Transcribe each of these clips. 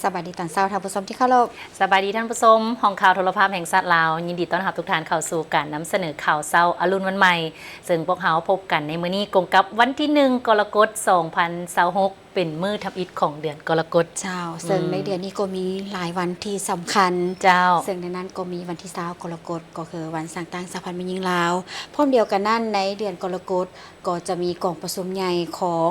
สวัสดีตอนเช้าท่านผู้ชมที่เคารพสบายดีท่านผู้ชมห้องข่าวโทรภาพแห่งชาติลาวยินดีต้อนรับทุกท่านเข้าสู่การนำเสนอข่าวเช้าอรุณวันใหม่ซึ่งพวกเราพบกันในมื้อนี้กงกับวันที่1กรกฎาคม2026เป็นมื้อทำอิฐของเดือนกรกฎเจ้าซึ่งในเดือนนี้ก็มีหลายวันที่สำคัญเจ้าซึ่งในนั้นก็มีวันที่20กรกฎาคมก็คือวันสร้างตั้งสหพันธ์แม่หญิงลาวพร้อมเดียวกันนั้นในเดือนกรกฎาคมก็จะมีกองประชุมใหญ่ของ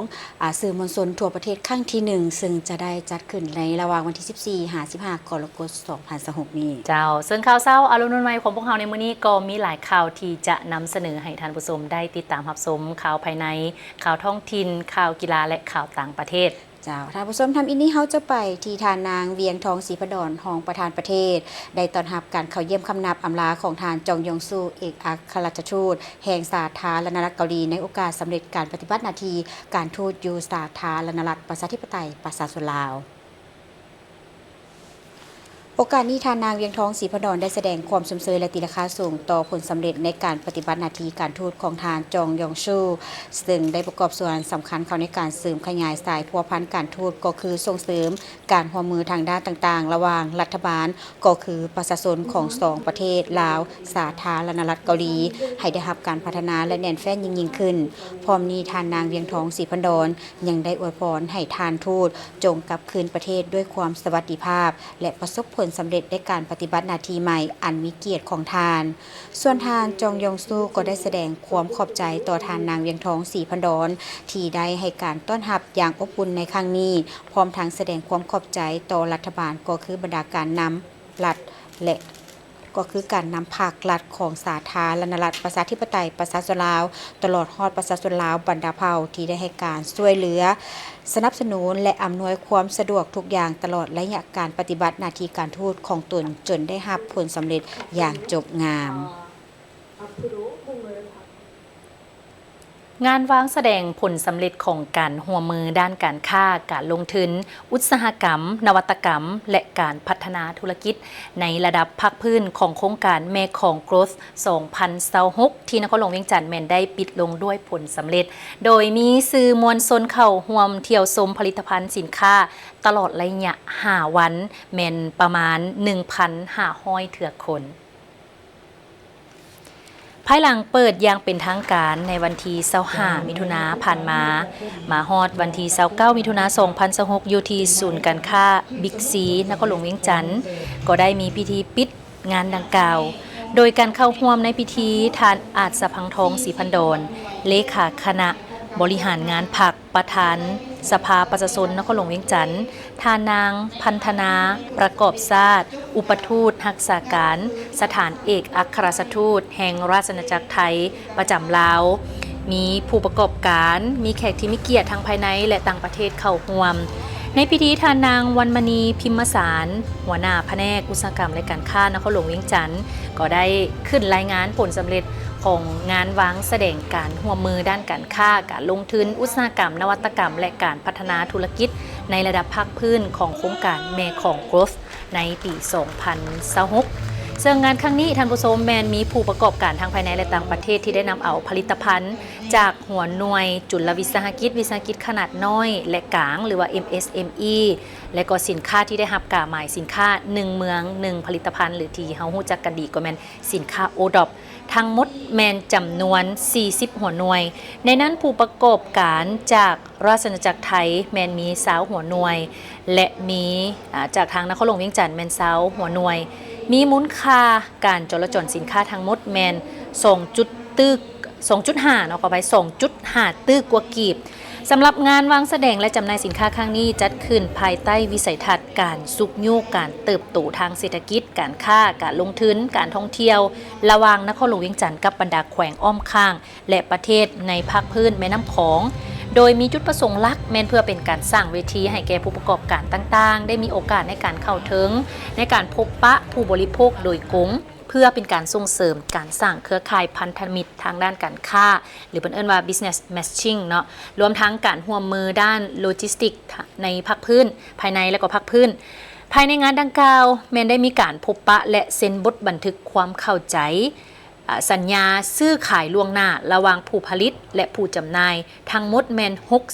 สื่อมวลชนทั่วประเทศครั้งที่1ซึ่งจะได้จัดขึ้นในระหว่างวันที่14-15กรกฎาคม2026นี้เจ้าซึ่งข่าวเช้าอรุณวันใหม่ของพวกเราในมื้อนี้ก็มีหลายข่าวที่จะนำเสนอให้ท่านผู้ชมได้ติดตามรับชมข่าวภายในข่าวท้องถิ่นข่าวกีฬาและข่าวต่างประเทศเจ้าท่านผู้ชมทำอินนี้เขาจะไปที่ทานนางเวียงทองศรีพดลรองประธานประเทศได้ต้อนรับการเข้าเยี่ยมคำนับอำลาของทานจองยองซูเอกอัครราชทูตแห่งสาธารณรัฐเกาหลีในโอกาสสำเร็จการปฏิบัติหน้าที่การทูตยูสาธารณรัฐประชาธิปไตยประชาชนลาวโอกาสนี้ทานนางเวียงทองศรีพดลได้แสดงความสมเสยและตีราคาสูงต่อผลสำเร็จในการปฏิบัติหน้าที่การทูตของทานจองยองชูซึ่งได้ประกอบส่วนสำคัญเข้าในการเสริมขยายสายพัวพันการทูตก็คือส่งเสริมการร่วมมือทางด้านต่างๆระหว่างรัฐบาลก็คือประชาชนของสองประเทศลาวสาธารณรัฐเกาหลีให้ได้รับการพัฒนาและแน่นแฟ้นยิ่งขึ้นพร้อมนี้ทานนางเวียงทองศรีพดลยังได้อวยพรให้ทานทูตจงกลับคืนประเทศด้วยความสวัสดิภาพและประสบผลสำเร็จในการปฏิบัติหน้าที่ใหม่อันมีเกียรติของทานส่วนทานจองยองซูก็ได้แสดงความขอบใจต่อทานนางเวียงทองศรีพดลที่ได้ให้การต้อนรับอย่างอบอุ่นในครั้งนี้พร้อมทั้งแสดงความขอบใจต่อรัฐบาลก็คือบรรดาการนำรัฐและก็คือการนำภาครัฐของสาธารณรัฐประชาธิปไตยประชาชนลาวตลอดฮอดประชาชนลาวบรรดาเผ่าที่ได้ให้การช่วยเหลือสนับสนุนและอำนวยความสะดวกทุกอย่างตลอดระยะการปฏิบัติหน้าที่การทูตของตนจนได้รับผลสำเร็จอย่างจบงาม งานวางแสดงผลสำเร็จของการร่วมมือด้านการค้าการลงทุนอุตสาหกรรมนวัตกรรมและการพัฒนาธุรกิจในระดับภาคพื้นของโครงการแม่ของโกรธ2026ที่นครหลวงเวียงจันทน์แม่นได้ปิดลงด้วยผลสำเร็จโดยมีสื่อมวลชนเข้าร่วมเที่ยวชมผลิตภัณฑ์สินค้าตลอดระยะ5วันแม่นประมาณ 1,500 เทื่อคนภายหลังเปิดอย่างเป็นทางการในวันที่25มิถุนาผ่านมาฮอดวันที่29มิถุนา2026อยู่ที่ศูนย์การค้าบิ๊กซีนครหลวงเวียงจันทน์ก็ได้มีพิธีปิดงานดังกล่าวโดยการเข้าร่วมในพิธีทานอาจสะพังทองศรีพันดรเลขาคณะบริหารงานผักประธานสภาประชาชนนครหลวงเวียงจันทน์ทานางพันธนาประกอบศาสตร์อุปทูตรักษาการสถานเอกอัครราชทูตแห่งราชอาณาจักรไทยประจำลาวมีผู้ประกอบการมีแขกที่มีเกียรติทั้งภายในและต่างประเทศเข้าร่วมในพิธีทานนางวันมณีพิมสารหัวหน้าแผนกอุตสาหกรรมและการค้านครหลวงเวียงจันทน์ก็ได้ขึ้นรายงานผลสำเร็จของงานวางแสดงการร่วมมือด้านการค้าการลงทุนอุตสาหกรรมนวัตกรรมและการพัฒนาธุรกิจในระดับภาคพื้นของโครงการแม่ของโกรธในปี 2026ซึ่งงานครั้งนี้ท่านผู้ชมแมนมีผู้ประกอบการทั้งภายในและต่างประเทศที่ได้นำเอาผลิตภัณฑ์จากหัวหน่วยจุลวิสาหกิจขนาดน้อยและกลางหรือว่า MSME และก็สินค้าที่ได้รับกาหมายสินค้า1เมือง1ผลิตภัณฑ์หรือที่เฮาฮู้จักกันดีก็แม่นสินค้า ODOP ทั้งหมดแมนจำนวน40หัวหน่วยในนั้นผู้ประกอบการจากราชอาณาจักรไทยแมนมี20หัวหน่วยและมีจากทางนครหลวงเวียงจันทน์แมน20หัวหน่วยมีมูลค่าการจราจรสินค้าทั้งหมดแมน2.5เนาะก็ไป2.5 ตึกกว่ากีบสำหรับงานวางแสดงและจำหน่ายสินค้าครั้งนี้จัดขึ้นภายใต้วิสัยทัศน์การสุขยุการเติบโตทางเศรษฐกิจการค้าการลงทุนการท่องเที่ยวระหว่างนครหลวงเวียงจันทน์กับบรรดาแขวงอ้อมข้างและประเทศในภาคพื้นแม่น้ำของโดยมีจุดประสงค์หลักแม้นเพื่อเป็นการสร้างเวทีให้แก่ผู้ประกอบการต่างๆได้มีโอกาสในการเข้าถึงในการพบปะผู้บริโภคโดยกงเพื่อเป็นการส่งเสริมการสร้างเครือข่ายพันธมิตรทางด้านการค้าหรือเป็นเอิ้นว่า business matching เนาะรวมทั้งการร่วมมือด้านโลจิสติกในภาคพื้นภายในและก็ภาคพื้นภายในงานดังกล่าวแม้นได้มีการพบปะและเซ็นบทบันทึกความเข้าใจ สัญญาซื้อขายล่วงหน้าระหว่างผู้ผลิตและผู้จำหน่ายทั้งหมดแม่น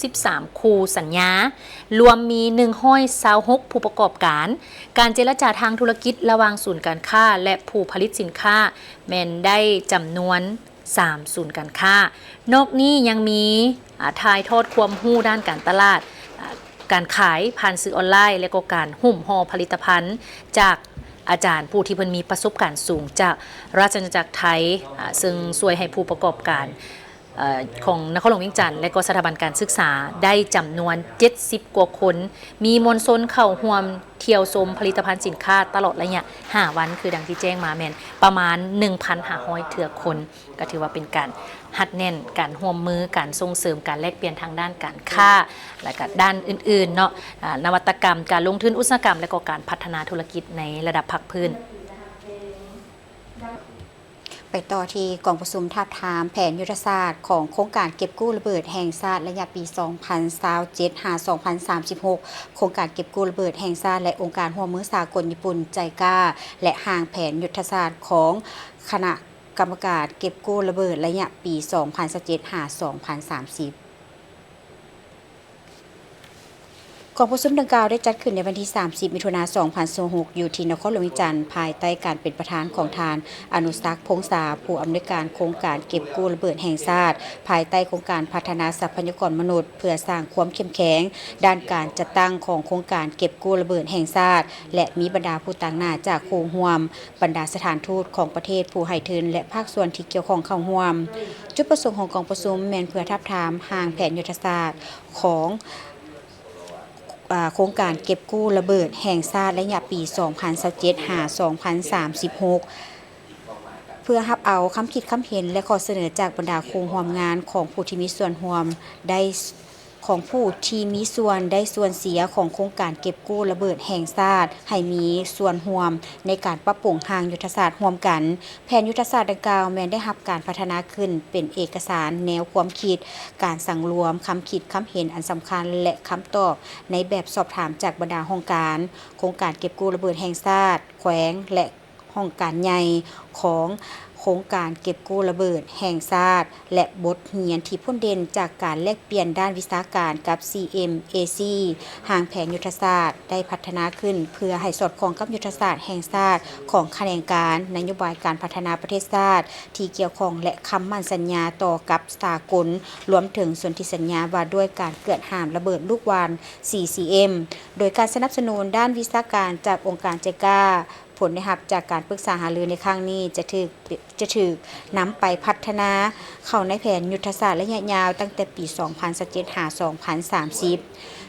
63คู่สัญญารวมมี126ผู้ประกอบการเจรจาทางธุรกิจระหว่างศูนย์การค้าและผู้ผลิตสินค้าแม่นได้จำนวน3ศูนย์การค้านอกนี้ยังมีถ่ายทอดความรู้ด้านการตลาดการขายผ่านสื่อออนไลน์และก็การหุ้มห่อผลิตภัณฑ์จากอาจารย์ผู้ที่เพิ่นมีประสบการณ์สูงจากราชอาณาจักรไทยซึ่งช่วยให้ผู้ประกอบการของนครหลวงเวียงจันทร์และก็สถาบันการศึกษาได้จำนวน70กว่าคนมีมวลชนเข้าร่วมเที่ยวชมผลิตภัณฑ์สินค้าตลอดระยะ5วันคือดังที่แจ้งมาแม่นประมาณ 1,500 เถื่อคนก็ถือว่าเป็นการหัดแน่นการร่วมมือการส่งเสริมการแลกเปลี่ยนทางด้านการค้าและก็ด้านอื่นๆเนาะนวัตกรรมการลงทุนอุตสาหกรรมและก็การพัฒนาธุรกิจในระดับภาคพื้นไปต่อที่กองประชุมทาบทามแผนยุทธศาสตร์ของโครงการเก็บกู้ระเบิดแห่งชาติระยะปี 2027-2036 โครงการเก็บกู้ระเบิดแห่งชาติและองค์การร่วมมือสากลญี่ปุ่นใจกล้าและห่างแผนยุทธศาสตร์ของคณะกรรมการเก็บกู้ระเบิดระยะปี 2027-2030กองประชุมดังกล่าวได้จัดขึ้นในวันที่ 30 มิถุนายน 2026 อยู่ที่นครหลวงเวียงจันทร์ภายใต้การเป็นประธานของทานอนุสักษ์พงษาผู้อำนวยการโครงการเก็บกู้ระเบิดแห่งชาติภายใต้โครงการพัฒนาทรัพยากรมนุษย์เพื่อสร้างความเข้มแข็งด้านการจัดตั้งของโครงการเก็บกู้ระเบิดแห่งชาติและมีบรรดาผู้ต่างหน้าจากคู่ร่วมบรรดาสถานทูตของประเทศผู้ให้ทุนและภาคส่วนที่เกี่ยวข้องเข้าร่วมจุดประสงค์ของกองประชุมแม่นเพื่อทาบทามห่างแผนยุทธศาสตร์ของโครงการเก็บกู้ระเบิดแห่งชาติระยะปี 2027-2030 เพื่อรับเอาคำคิดคำเห็นและข้อเสนอจากบรรดาคู่ร่วมงานของผู้ที่มีส่วนร่วมได้ส่วนเสียของโครงการเก็บกู้ระเบิดแห่งชาติให้มีส่วนร่วมในการปรับปรุงทางยุทธศาสตร์ร่วมกันแผนยุทธศาสตร์ดังกล่าวแม้นได้รับการพัฒนาขึ้นเป็นเอกสารแนวความคิดการสั่งรวมคำคิดคำเห็นอันสำคัญและคำตอบในแบบสอบถามจากบรรดาโครงการโครงการเก็บกู้ระเบิดแห่งชาติแขวงและห้องการใหญ่ของโครงการเก็บกู้ระเบิดแห่งชาติและบทเรียนที่พ้นเด่นจากการแลกเปลี่ยนด้านวิชาการกับ CMAC ห่างแผนยุทธศาสตร์ได้พัฒนาขึ้นเพื่อให้สอดคล้องกับยุทธศาสตร์แห่งชาติของแขนงการนโยบายการพัฒนาประเทศชาติที่เกี่ยวข้องและคำมั่นสัญญาต่อกับสากลรวมถึงสนธิสัญญาว่าด้วยการเกิดห้ามระเบิดลูกวาน CCM โดยการสนับสนุนด้านวิชาการจากองค์การใจกล้าผลนะครับจากการปรึกษาหารือในครั้งนี้จะถูกนำไปพัฒนาเข้าในแผนยุทธศาสตร์ระยะยาวตั้งแต่ปี 2027-2030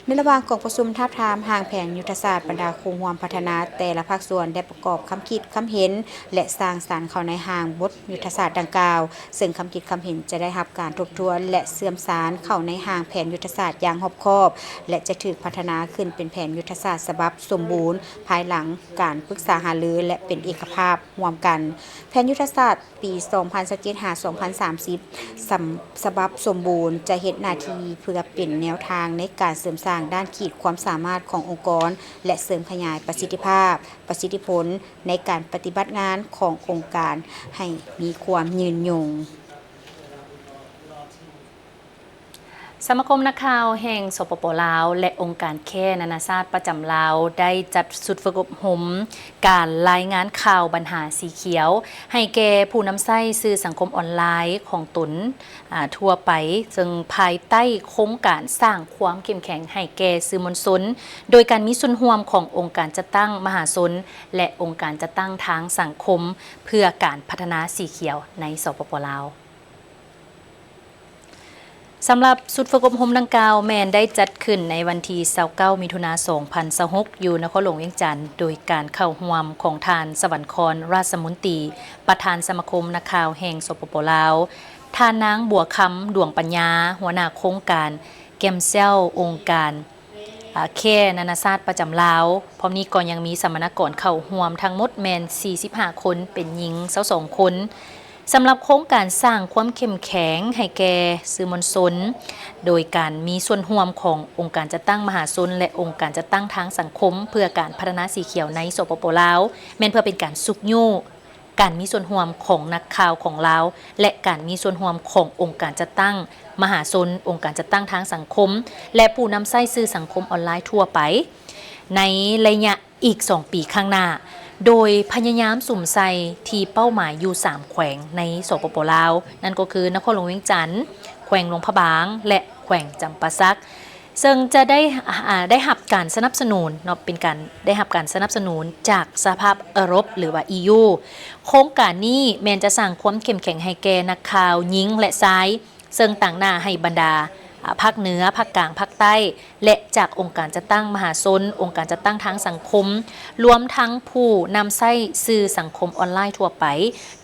ในระหว่างกองประชุมทาบทามห่างแผนยุทธศาสตร์บรรดาคู่ร่วมพัฒนาแต่ละภาคส่วนได้ประกอบคำคิดคำเห็นและสร้างสรรค์เข้าในห่างบทยุทธศาสตร์ดังกล่าวซึ่งคำคิดคำเห็นจะได้รับการทบทวนและเสื่อมสารเข้าในห่างแผนยุทธศาสตร์อย่างรอบคอบและจะถูกพัฒนาขึ้นเป็นแผนยุทธศาสตร์ฉบับสมบูรณ์ภายหลังการปรึกษาหารือและเป็นเอกภาพร่วมกันแผนยุทธศาสตร์ปี 2027-2030 ฉบับสมบูรณ์จะเฮ็ดหน้าที่เพื่อเป็นแนวทางในการเสริมสร้างด้านขีดความสามารถขององค์กรและเสริมขยายประสิทธิภาพประสิทธิผลในการปฏิบัติงานขององค์การให้มีความยืนยงสมาคมนักข่าวแห่งสปป.ลาวและองค์การแค่นานาชาติประจำลาวได้จัดสุดฝึกอบรมการรายงานข่าวปัญหาสีเขียวให้แก่ผู้นำใช้สื่อสังคมออนไลน์ของตนทั่วไปซึ่งภายใต้โครงการสร้างความเข้มแข็งให้แก่สื่อมวลชนโดยการมีส่วนร่วมขององค์การจัดตั้งมหาชนและองค์การจัดตั้งทางสังคมเพื่อการพัฒนาสีเขียวในสปป.ลาวสำหรับสุดฝึกอบรมดังกล่าวแมนได้จัดขึ้นในวันที่29 มิถุนายน 2026 อยู่นครหลวงเวียงจันทร์โดยการเข้าร่วมของทานสวรรครราชมนตรีประธานสมาคมนักข่าวแห่งสปป.ลาวท่านางบัวคำดวงปัญญาหัวหน้าโครงการแกมเซลองค์การแค่นานาชาติประจำลาวพร้อมนี้ก็ยังมีสัมมนากรเข้าร่วมทั้งหมดแมน45 คนเป็นหญิง22 คนสำหรับโครงการสร้างความเข้มแข็งให้แก่สื่อมวลชนโดยการมีส่วนร่วมขององค์การจัดตั้งมหาชนและองค์การจัดตั้งทางสังคมเพื่อการพัฒนาสีเขียวในสปป.ลาวแม้นเพื่อเป็นการสุกยู่ การมีส่วนร่วมของนักข่าวของลาวและการมีส่วนร่วมขององค์การจัดตั้งมหาชนองค์การจัดตั้งทางสังคมและผู้นำใช้สื่อสังคมออนไลน์ทั่วไปในระยะอีก2 ปีข้างหน้าโดยพยายามสุ่มใส่ที่เป้าหมายอยู่3แขวงในสปปลาวนั่นก็คือนครหลวงเวียงจันทน์แขวงหลวงพระบางและแขวงจำปาสักซึ่งจะได้รับการสนับสนุนเนาะเป็นการได้รับการสนับสนุนจากสหภาพยุโรปหรือว่า EU โครงการนี้แม้นจะสร้างความเข้มแข็งให้แก่นักข่าวหญิงและชายซึ่งต่างหน้าให้บรรดาภาคเหนือภาคกลางภาคใต้และจากองค์การจัดตั้งมหาชนองค์การจัดตั้งทางสังคมรวมทั้งผู้นำใช้สื่อสังคมออนไลน์ทั่วไป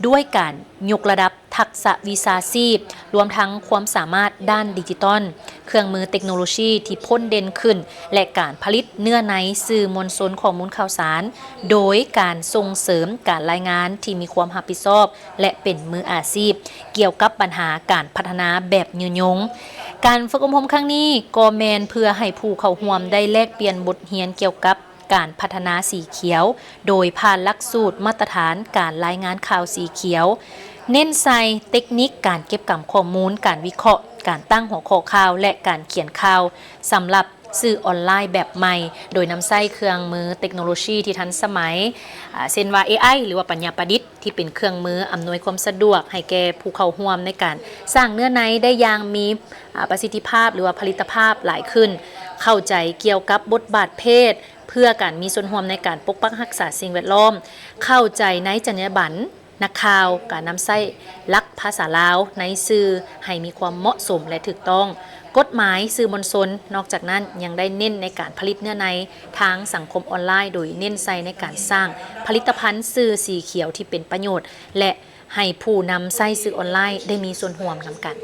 ด้วยการยกระดับทักษะวิชาชีพรวมทั้งความสามารถด้านดิจิตอลเครื่องมือเทคโนโลยีที่พ้นเด่นขึ้นและการผลิตเนื้อในสื่อมวลชนข้อมูลข่าวสารโดยการส่งเสริมการรายงานที่มีความรับผิดชอบและเป็นมืออาชีพเกี่ยวกับปัญหาการพัฒนาแบบยืนยงการฝึกอบรมครั้งนี้ก็แมนเพื่อให้ผู้เข้าร่วมได้แลกเปลี่ยนบทเรียนเกี่ยวกับการพัฒนาสีเขียวโดยผ่านหลักสูตรมาตรฐานการรายงานข่าวสีเขียวเน้นใส่เทคนิคการเก็บกำข้อมูลการวิเคราะห์การตั้งหัวข้อข่าวและการเขียนข่าวสำหรับสื่อออนไลน์แบบใหม่โดยนำใช้เครื่องมือเทคโนโลยีที่ทันสมัยเช่นว่า AI หรือว่าปัญญาประดิษฐ์ที่เป็นเครื่องมืออำนวยความสะดวกให้แก่ผู้เข้าร่วมในการสร้างเนื้อในได้อย่างมีประสิทธิภาพหรือว่าผลิตภาพหลายขึ้นเข้าใจเกี่ยวกับบทบาทเพศเพื่อการมีส่วนร่วมในการปกปักรักษาสิ่งแวดล้อมเข้าใจในจรรยาบรรณนักข่าวการนำใช้หลักภาษาลาวในสื่อให้มีความเหมาะสมและถูกต้องกฎหมายสื่อมวลชนนอกจากนั้นยังได้เน้นในการผลิตเนื้อในทางสังคมออนไลน์โดยเน้นใส่ในการสร้างผลิตภัณฑ์สื่อสีเขียวที่เป็นประโยชน์และให้ผู้นำใช้สื่อออนไลน์ได้มีส่วนร่วมนำกัน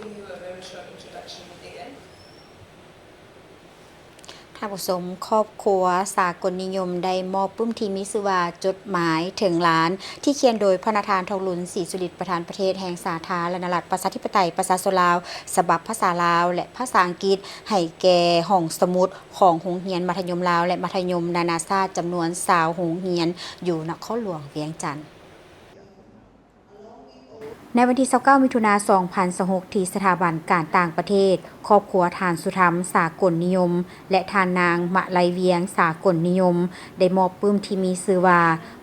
ท่านผู้ชมครอบครัวสากลนิยมได้มอบปุ้มที่มีชื่อว่าจดหมายถึงล้านที่เขียนโดยพระประธานทองหลุนศรีสุริตประธานประเทศแห่งสาธารณรัฐประชาธิปไตยประชาชนลาวฉบับภาษาลาวและภาษาอังกฤษให้แก่ห้องสมุดของโรงเรียนมัธยมลาวและมัธยมนานาชาติจำนวน20โรงเรียนอยู่นครหลวงเวียงจันทน์ในวันที่29มิถุนายน2026ที่สถาบันการต่างประเทศครอบครัวทานสุธรรมสากลนิยมและทานนางมะไลเวียงสากลนิยมได้มอบปื้มที่มีชื่อว่า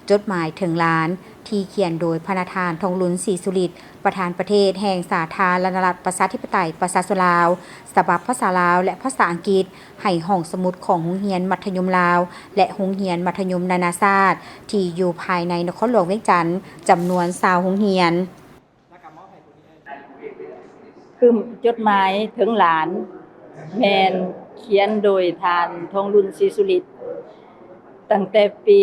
จดหมายถึงล้านที่เขียนโดยพระประธานทองหลุนศรีสุริตประธานประเทศแห่งสาธารณรัฐประชาธิปไตยประชาชนลาวฉบับภาษาลาวและภาษาอังกฤษให้ห้องสมุดของโรงเรียนมัธยมลาวและโรงเรียนมัธยมนานาชาติที่อยู่ภายในนครหลวงเวียงจันทน์จำนวน20โรงเรียนคือจดหมายถึงหลานแมนเขียนโดยทานทองรุ่นศรีสุริตตั้งแต่ปี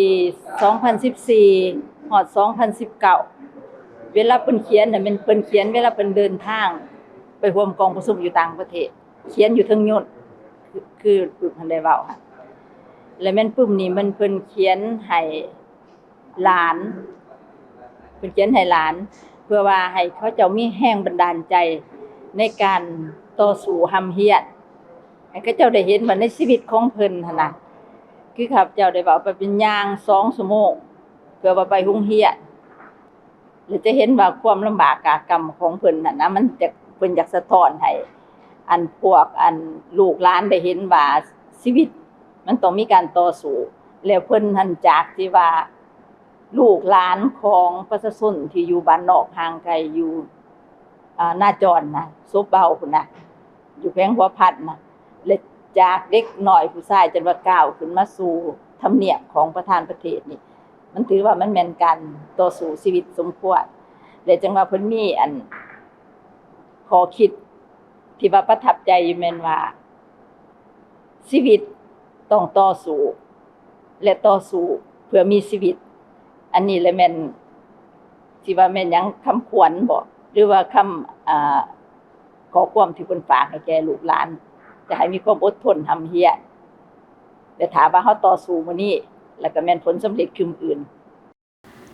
2014ฮอด2019เวลาเพิ่นเขียนน่ะมันเพิ่นเขียนเวลาเพิ่นเดินทางไปร่วมกองประชุมอยู่ต่างประเทศเขียนอยู่เทิงยนต์คือปึกเพิ่นได้เว้าค่ะและแม่นปึ้มนี้มันเพิ่นเขียนให้หลานเพิ่นเขียนให้หลานเพื่อว่าให้เขาเจ้ามีแรงบันดาลใจในการต่อสู้หำเฮียนให้เขาเจ้าได้เห็นว่าในชีวิตของเพิ่นหั่นน่ะคือข้าพเจ้าได้เว้าไปเป็นย่าง2ชั่วโมงเพื่อว่าไปโรงเรียนหรือจะเห็นว่าความลำบากกากรรมของเพิ่นน่ะนะมันจะเพิ่นอยากสะท้อนให้พวกลูกหลานได้เห็นว่าชีวิตมันต้องมีการต่อสู้แล้วเพิ่นหันจากที่ว่าลูกหลานของประชาชนที่อยู่บ้านนอกห่างไกลอยู่หน้าจรนะซบเบาพุ่นน่ะอยู่แพงหัวพัดน่ะและจากเด็กน้อยผู้ชายจนว่าก้าวขึ้นมาสู่ทำเนียบของประธานประเทศนี่มันถือว่ามันแม่นการต่อสู้ชีวิตสมควรและจังว่าเพิ่นมีข้อคิดที่ว่าประทับใจอยู่แม่นว่าชีวิตต้องต่อสู้และต่อสู้เพื่อมีชีวิตอันนี้แหละแม่นที่ว่าแม่นหยังคำขวัญบ่หรือว่าคำขอความที่เพิ่นฝากให้แก่ลูกหลานจะให้มีความอดทนหำเฮียนแต่ถ้าว่าเฮาต่อสู้มื้อนี้แล้วก็แม่นผลสำเร็จคือมื้ออื่น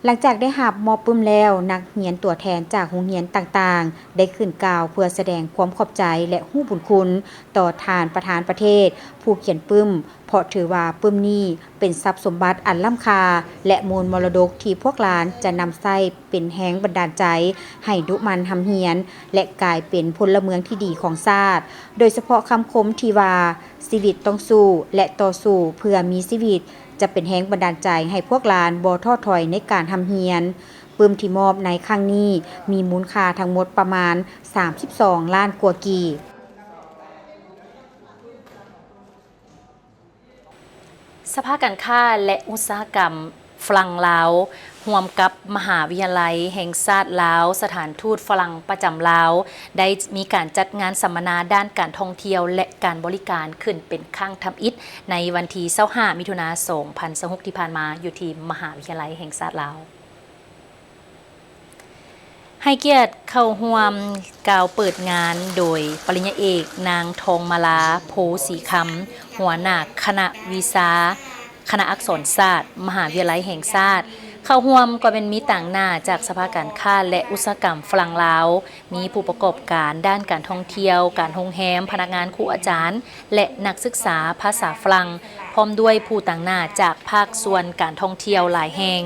หลังจากได้หับมอบปึ้มแล้วนักเรียนตัวแทนจากโรงเรียนต่างๆได้ขึ้นกล่าวเพื่อแสดงความขอบใจและฮู้บุญคุณต่อทานประธานประเทศผู้เขียนปึ้มเพราะถือว่าปึ้มนี้เป็นทรัพย์สมบัติอันล้ำค่าและมูลมรดกที่พวกหลานจะนำใช้เป็นแรงบันดาลใจให้ดุมันหำเหียนและกลายเป็นพลเมืองที่ดีของชาติโดยเฉพาะคำคมที่ว่าชีวิตต้องสู้และต่อสู้เพื่อมีชีวิตจะเป็นแรงบันดาลใจให้พวกหลานบ่ท้อถอยในการทำเฮียนปึ้มที่มอบในครั้งนี้มีมูลค่าทั้งหมดประมาณ32ล้านกว่ากีบสภาการค้าและอุตสาหกรรมฝรั่งลาวร่วมกับมหาวิทยาลัยแห่งชาติลาวสถานทูตฝรั่งประจำลาวได้มีการจัดงานสัมมนาด้านการท่องเที่ยวและการบริการขึ้นเป็นครั้งทำอิฐในวันที่25มิถุนายน2026ที่ผ่านมาอยู่ที่มหาวิทยาลัยแห่งชาติลาวให้เกียรติเข้าร่วมกล่าวเปิดงานโดยปริญญาเอกนางทองมาลาโพสีคำหัวหน้าคณะวิชาคณะอักษรศาสตร์มหาวิทยาลัยแห่งชาติเข้าร่วมก็เป็นมีต่างหน้าจากสภาการค้าและอุตสาหกรรมฝรั่งลาวมีผู้ประกอบการด้านการท่องเที่ยวการโรงแรมพนักงานครูอาจารย์และนักศึกษาภาษาฝรั่งพร้อมด้วยผู้ต่างหน้าจากภาคส่วนการท่องเที่ยวหลายแห่ง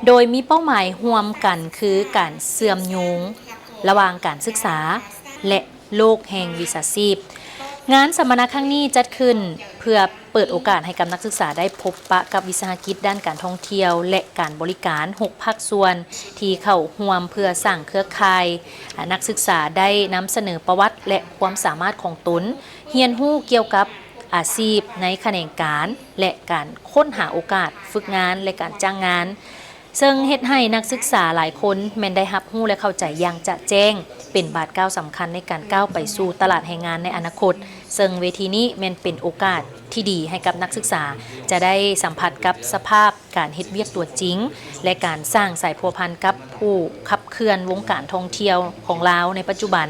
โดยมีเป้าหมายร่วมกันคือการเชื่อมโยงระหว่างการศึกษาและโลกแห่งวิชาชีพงานสัมมนาครั้งนี้จัดขึ้นเพื่อเปิดโอกาสให้กับนักศึกษาได้พบปะกับวิสาหกิจด้านการท่องเที่ยวและการบริการ6ภาคส่วนที่เข้าร่วมเพื่อสร้างเครือข่ายนักศึกษาได้นำเสนอประวัติและความสามารถของตนเรียนรู้เกี่ยวกับอาชีพในแขนงการและการค้นหาโอกาสฝึกงานและการจ้างงานซึ่งเฮ็ดให้นักศึกษาหลายคนแม้นได้รับรู้และเข้าใจอย่างจะแจ้งเป็นบาทก้าวสำคัญในการก้าวไปสู่ตลาดแรงงานในอนาคตซึ่งเวทีนี้แม่นเป็นโอกาสที่ดีให้กับนักศึกษาจะได้สัมผัสกับสภาพการเฮ็ดเวียกตัวจริงและการสร้างสายพัวพันกับผู้ขับเคลื่อนวงการท่องเที่ยวของลาวในปัจจุบัน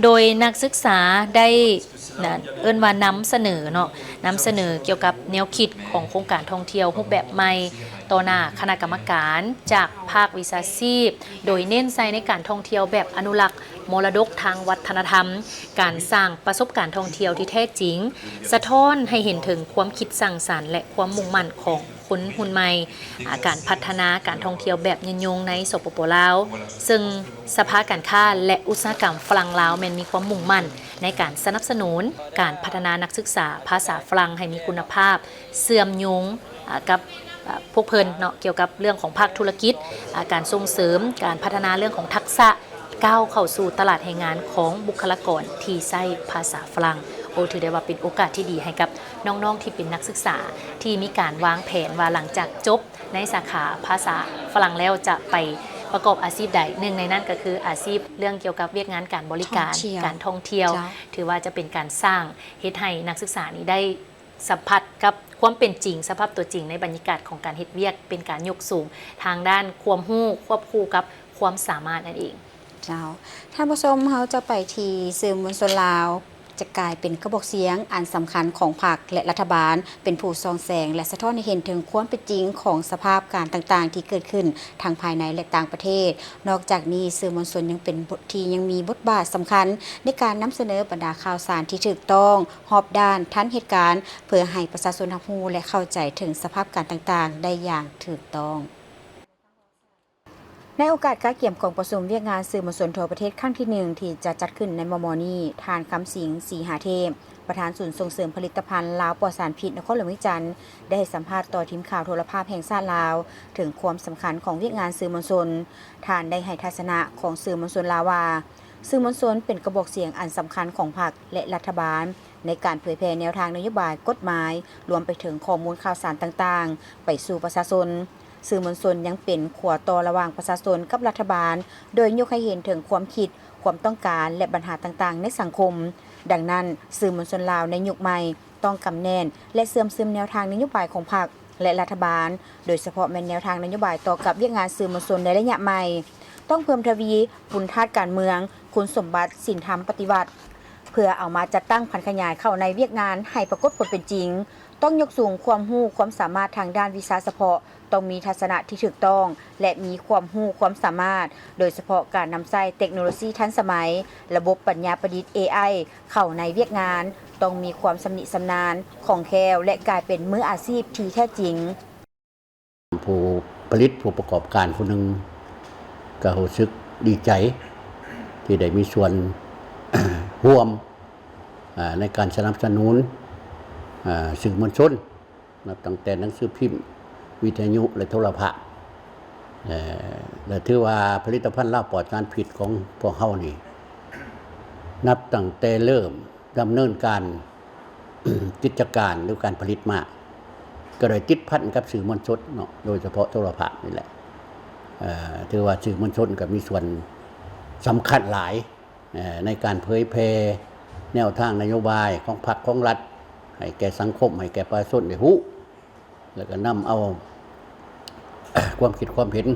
โดยนักศึกษาได้เอิ้นว่านำเสนอเกี่ยวกับแนวคิดของโครงการท่องเที่ยวรูปแบบใหม่ต่อหน้าคณะกรรมการจากภาควิชาชีพโดยเน้นใส่ในการท่องเที่ยวแบบอนุรักษ์มรดกทางวัฒนธรรมการสร้างประสบการณ์ท่องเที่ยวที่แท้จริงสะท้อนให้เห็นถึงความคิดสร้างสรรค์และความมุ่งมั่นของคนรุ่นใหม่การพัฒนาการท่องเที่ยวแบบยืนยงในสปป.ลาวซึ่งสภาการค้าและอุตสาหกรรมฝรั่งลาวแม้นมีความมุ่งมั่นในการสนับสนุนการพัฒนานักศึกษาภาษาฝรั่งให้มีคุณภาพเชื่อมโยงกับพวกเพิ่นเนาะเกี่ยวกับเรื่องของภาคธุรกิจการส่งเสริมการพัฒนาเรื่องของทักษะก้าวเข้าสู่ตลาดแรงงานของบุคลากรที่ใช้ภาษาฝรั่งถือได้ว่าเป็นโอกาสที่ดีให้กับน้องๆที่เป็นนักศึกษาที่มีการวางแผนว่าหลังจากจบในสาขาภาษาฝรั่งแล้วจะไปประกอบอาชีพใดหนึ่งในนั้นก็คืออาชีพเรื่องเกี่ยวกับเวียกงานการบริการการท่องเที่ยวถือว่าจะเป็นการสร้างเฮ็ดให้นักศึกษานี้ได้สัมผัสกับความเป็นจริงสภาพตัวจริงในบรรยากาศของการเฮ็ดเวียกเป็นการยกสูงทางด้านความรู้ควบคู่กับความสามารถนั่นเองเจ้าท่านผู้ชมเขาจะไปที่สื่อมวลชนลาวจะกลายเป็นกระบอกเสียงอันสำคัญของพรรคและรัฐบาลเป็นผู้ส่องแสงและสะท้อนให้เห็นถึงความเป็นจริงของสภาพการต่างๆที่เกิดขึ้นทางภายในและต่างประเทศนอกจากนี้สื่อมวลชนยังเป็นบทที่ยังมีบทบาทสำคัญในการนำเสนอบรรดาข่าวสารที่ถูกต้องรอบด้านทันเหตุการณ์เพื่อให้ประชาชนรับรู้และเข้าใจถึงสภาพการต่างๆได้อย่างถูกต้องในโอกาสการเกี่ยมกองประชุมเวียกงานสื่อมวลชนทั่วประเทศครั้งที่1ที่จะจัดขึ้นในมม.นี้ทานคำสิงศรีหาเทพประธานศูนย์ส่งเสริมผลิตภัณฑ์ลาวปลอดสารพิษนครหลวงวิจันทร์ได้ให้สัมภาษณ์ต่อทีมข่าวโทรภาพแห่งชาติลาวถึงความสำคัญของเวียกงานสื่อมวลชนทานได้ให้ทัศนะของสื่อมวลชนลาวว่าสื่อมวลชนเป็นกระบอกเสียงอันสำคัญของพรรคและรัฐบาลในการเผยแพร่แนวทางนโยบายกฎหมายรวมไปถึงข้อมูลข่าวสารต่างๆไปสู่ประชาชนสื่อมวลชนยังเป็นขั้วต่อระหว่างประชาชนกับรัฐบาลโดยยกให้เห็นถึงความคิดความต้องการและปัญหาต่างๆในสังคมดังนั้นสื่อมวลชนลาวในยุคใหม่ต้องกำแน่นและเสื่อมซึมแนวทางนโยบายของพรรคและรัฐบาลโดยเฉพาะแนวทางนโยบายต่อกับเวียกงานสื่อมวลชนในระยะใหม่ต้องเพิ่มทวีคุณธาตุการเมืองคุณสมบัติศีลธรรมปฏิบัติเพื่อเอามาจัดตั้งพันขยายเข้าในเวียกงานให้ปรากฏผลเป็นจริง ต้องยกสูงความรู้ความสามารถทางด้านวิชาเฉพาะต้องมีทัศนะที่ถูกต้องและมีความรู้ความสามารถโดยเฉพาะการนำใช้เทคโนโลยีทันสมัยระบบปัญญาประดิษฐ์ AI เข้าในเวียกงานต้องมีความชำนิชำนาญคล่องแคล่วและกลายเป็นมืออาชีพที่แท้จริงผู้ผลิตผู้ประกอบการผู้หนึ่งก็รู้สึกดีใจที่ได้มีส่วน ร่วมในการสนับสนุนสื่อมวลชนตั้งแต่หนังสือพิมพ์วิทยุและโทรทัศน์และถือว่าผลิตภัณฑ์ลาบปลอดสารพิษของพวกเขานี่นับตั้งแต่เริ่มดำเนินการ กิจการหรือการผลิตมาก็เลยติดพันกับสื่อมวลชนเนาะโดยเฉพาะโทรทัศน์นี่แหละถือว่าสื่อมวลชนก็มีส่วนสำคัญหลายในการเผยแพร่แนวทางนโยบายของพรรคของรัฐให้แก่สังคมให้แก่ประชาชนได้รู้แล้วก็นำเอา ความคิดความเห็น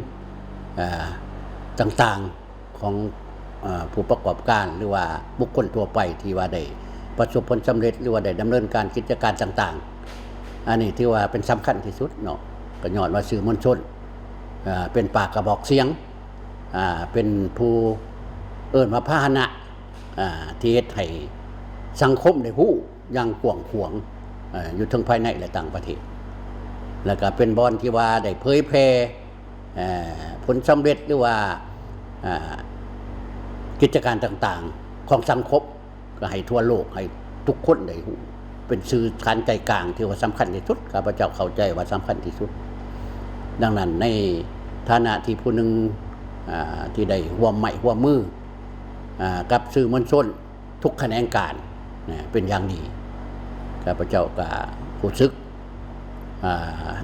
ต่างๆของผู้ประกอบการหรือว่าบุคคลทั่วไปที่ว่าได้ประสบผลสำเร็จหรือว่าได้ดำเนินการกิจการต่างๆอันนี้ที่ว่าเป็นสำคัญที่สุดเนาะก็ย้อนว่าสื่อมวลชนเป็นปากกระบอกเสียงเป็นผู้เอิ้นว่าพาหนะที่เฮ็ดให้สังคมได้รู้อย่างกว้างขวางอยู่ทั้งภายในและต่างประเทศแล้วก็เป็นบอนที่ว่าได้เผยแพร่ผลสำเร็จหรือว่ากิจการต่างๆของสังคมก็ให้ทั่วโลกให้ทุกคนได้รู้เป็นสื่อการใจกลางที่ว่าสำคัญที่สุดข้าพเจ้าเข้าใจว่าสำคัญที่สุดดังนั้นในฐานะที่ผู้หนึ่งที่ได้ร่วมไม้ร่วมมือกับสื่อมวลชนทุกแขนงการเป็นอย่างดีข้าพเจ้าก็รู้สึก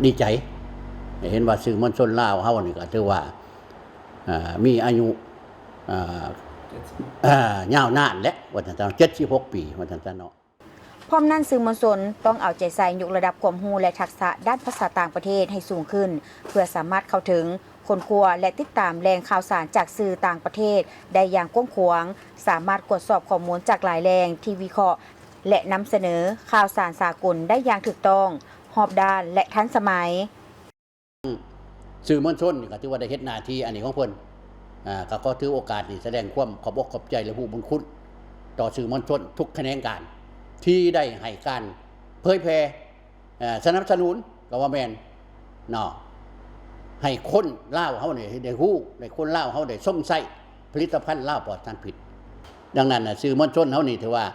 ดีใจเห็นว่าสื่อมวลชนลาวเฮานี่ก็ถือว่ามีอายุยาวนานและว่าซั่น76 ปีว่าซั่นเนาะพร้อมนั้นสื่อมวลชนต้องเอาใจใส่ยกระดับความรู้และทักษะด้านภาษาต่างประเทศให้สูงขึ้นเพื่อสามารถเข้าถึงค้นคว้าและติดตามแหล่งข่าวสารจากสื่อต่างประเทศได้อย่างกว้างขวางสามารถตรวจสอบข้อมูลจากหลายแหล่งที่วิเคราะห์และนำเสนอข่าวสารสากลได้อย่างถูกต้องรอบด้านและทันสมัยสื่อมวลชนก็ถือว่าได้เฮ็ดหน้าที่อันนี้ของเพิ่นก็ถือโอกาสนี้แสดงความขอบอกขอบใจและผู้บุญคุณต่อสื่อมวลชนทุกแขนงการที่ได้ให้การเผยแพร่สนับสนุนก็ว่าแม่นเนาะให้คนลาวเฮานี่ได้ฮู้ได้คนลาวเฮาได้ส่งใช้ผลิตภัณฑ์ลาวปลอดสารพิษดังนั้นน่ะสื่อมวลชนเฮานี่ถือว่า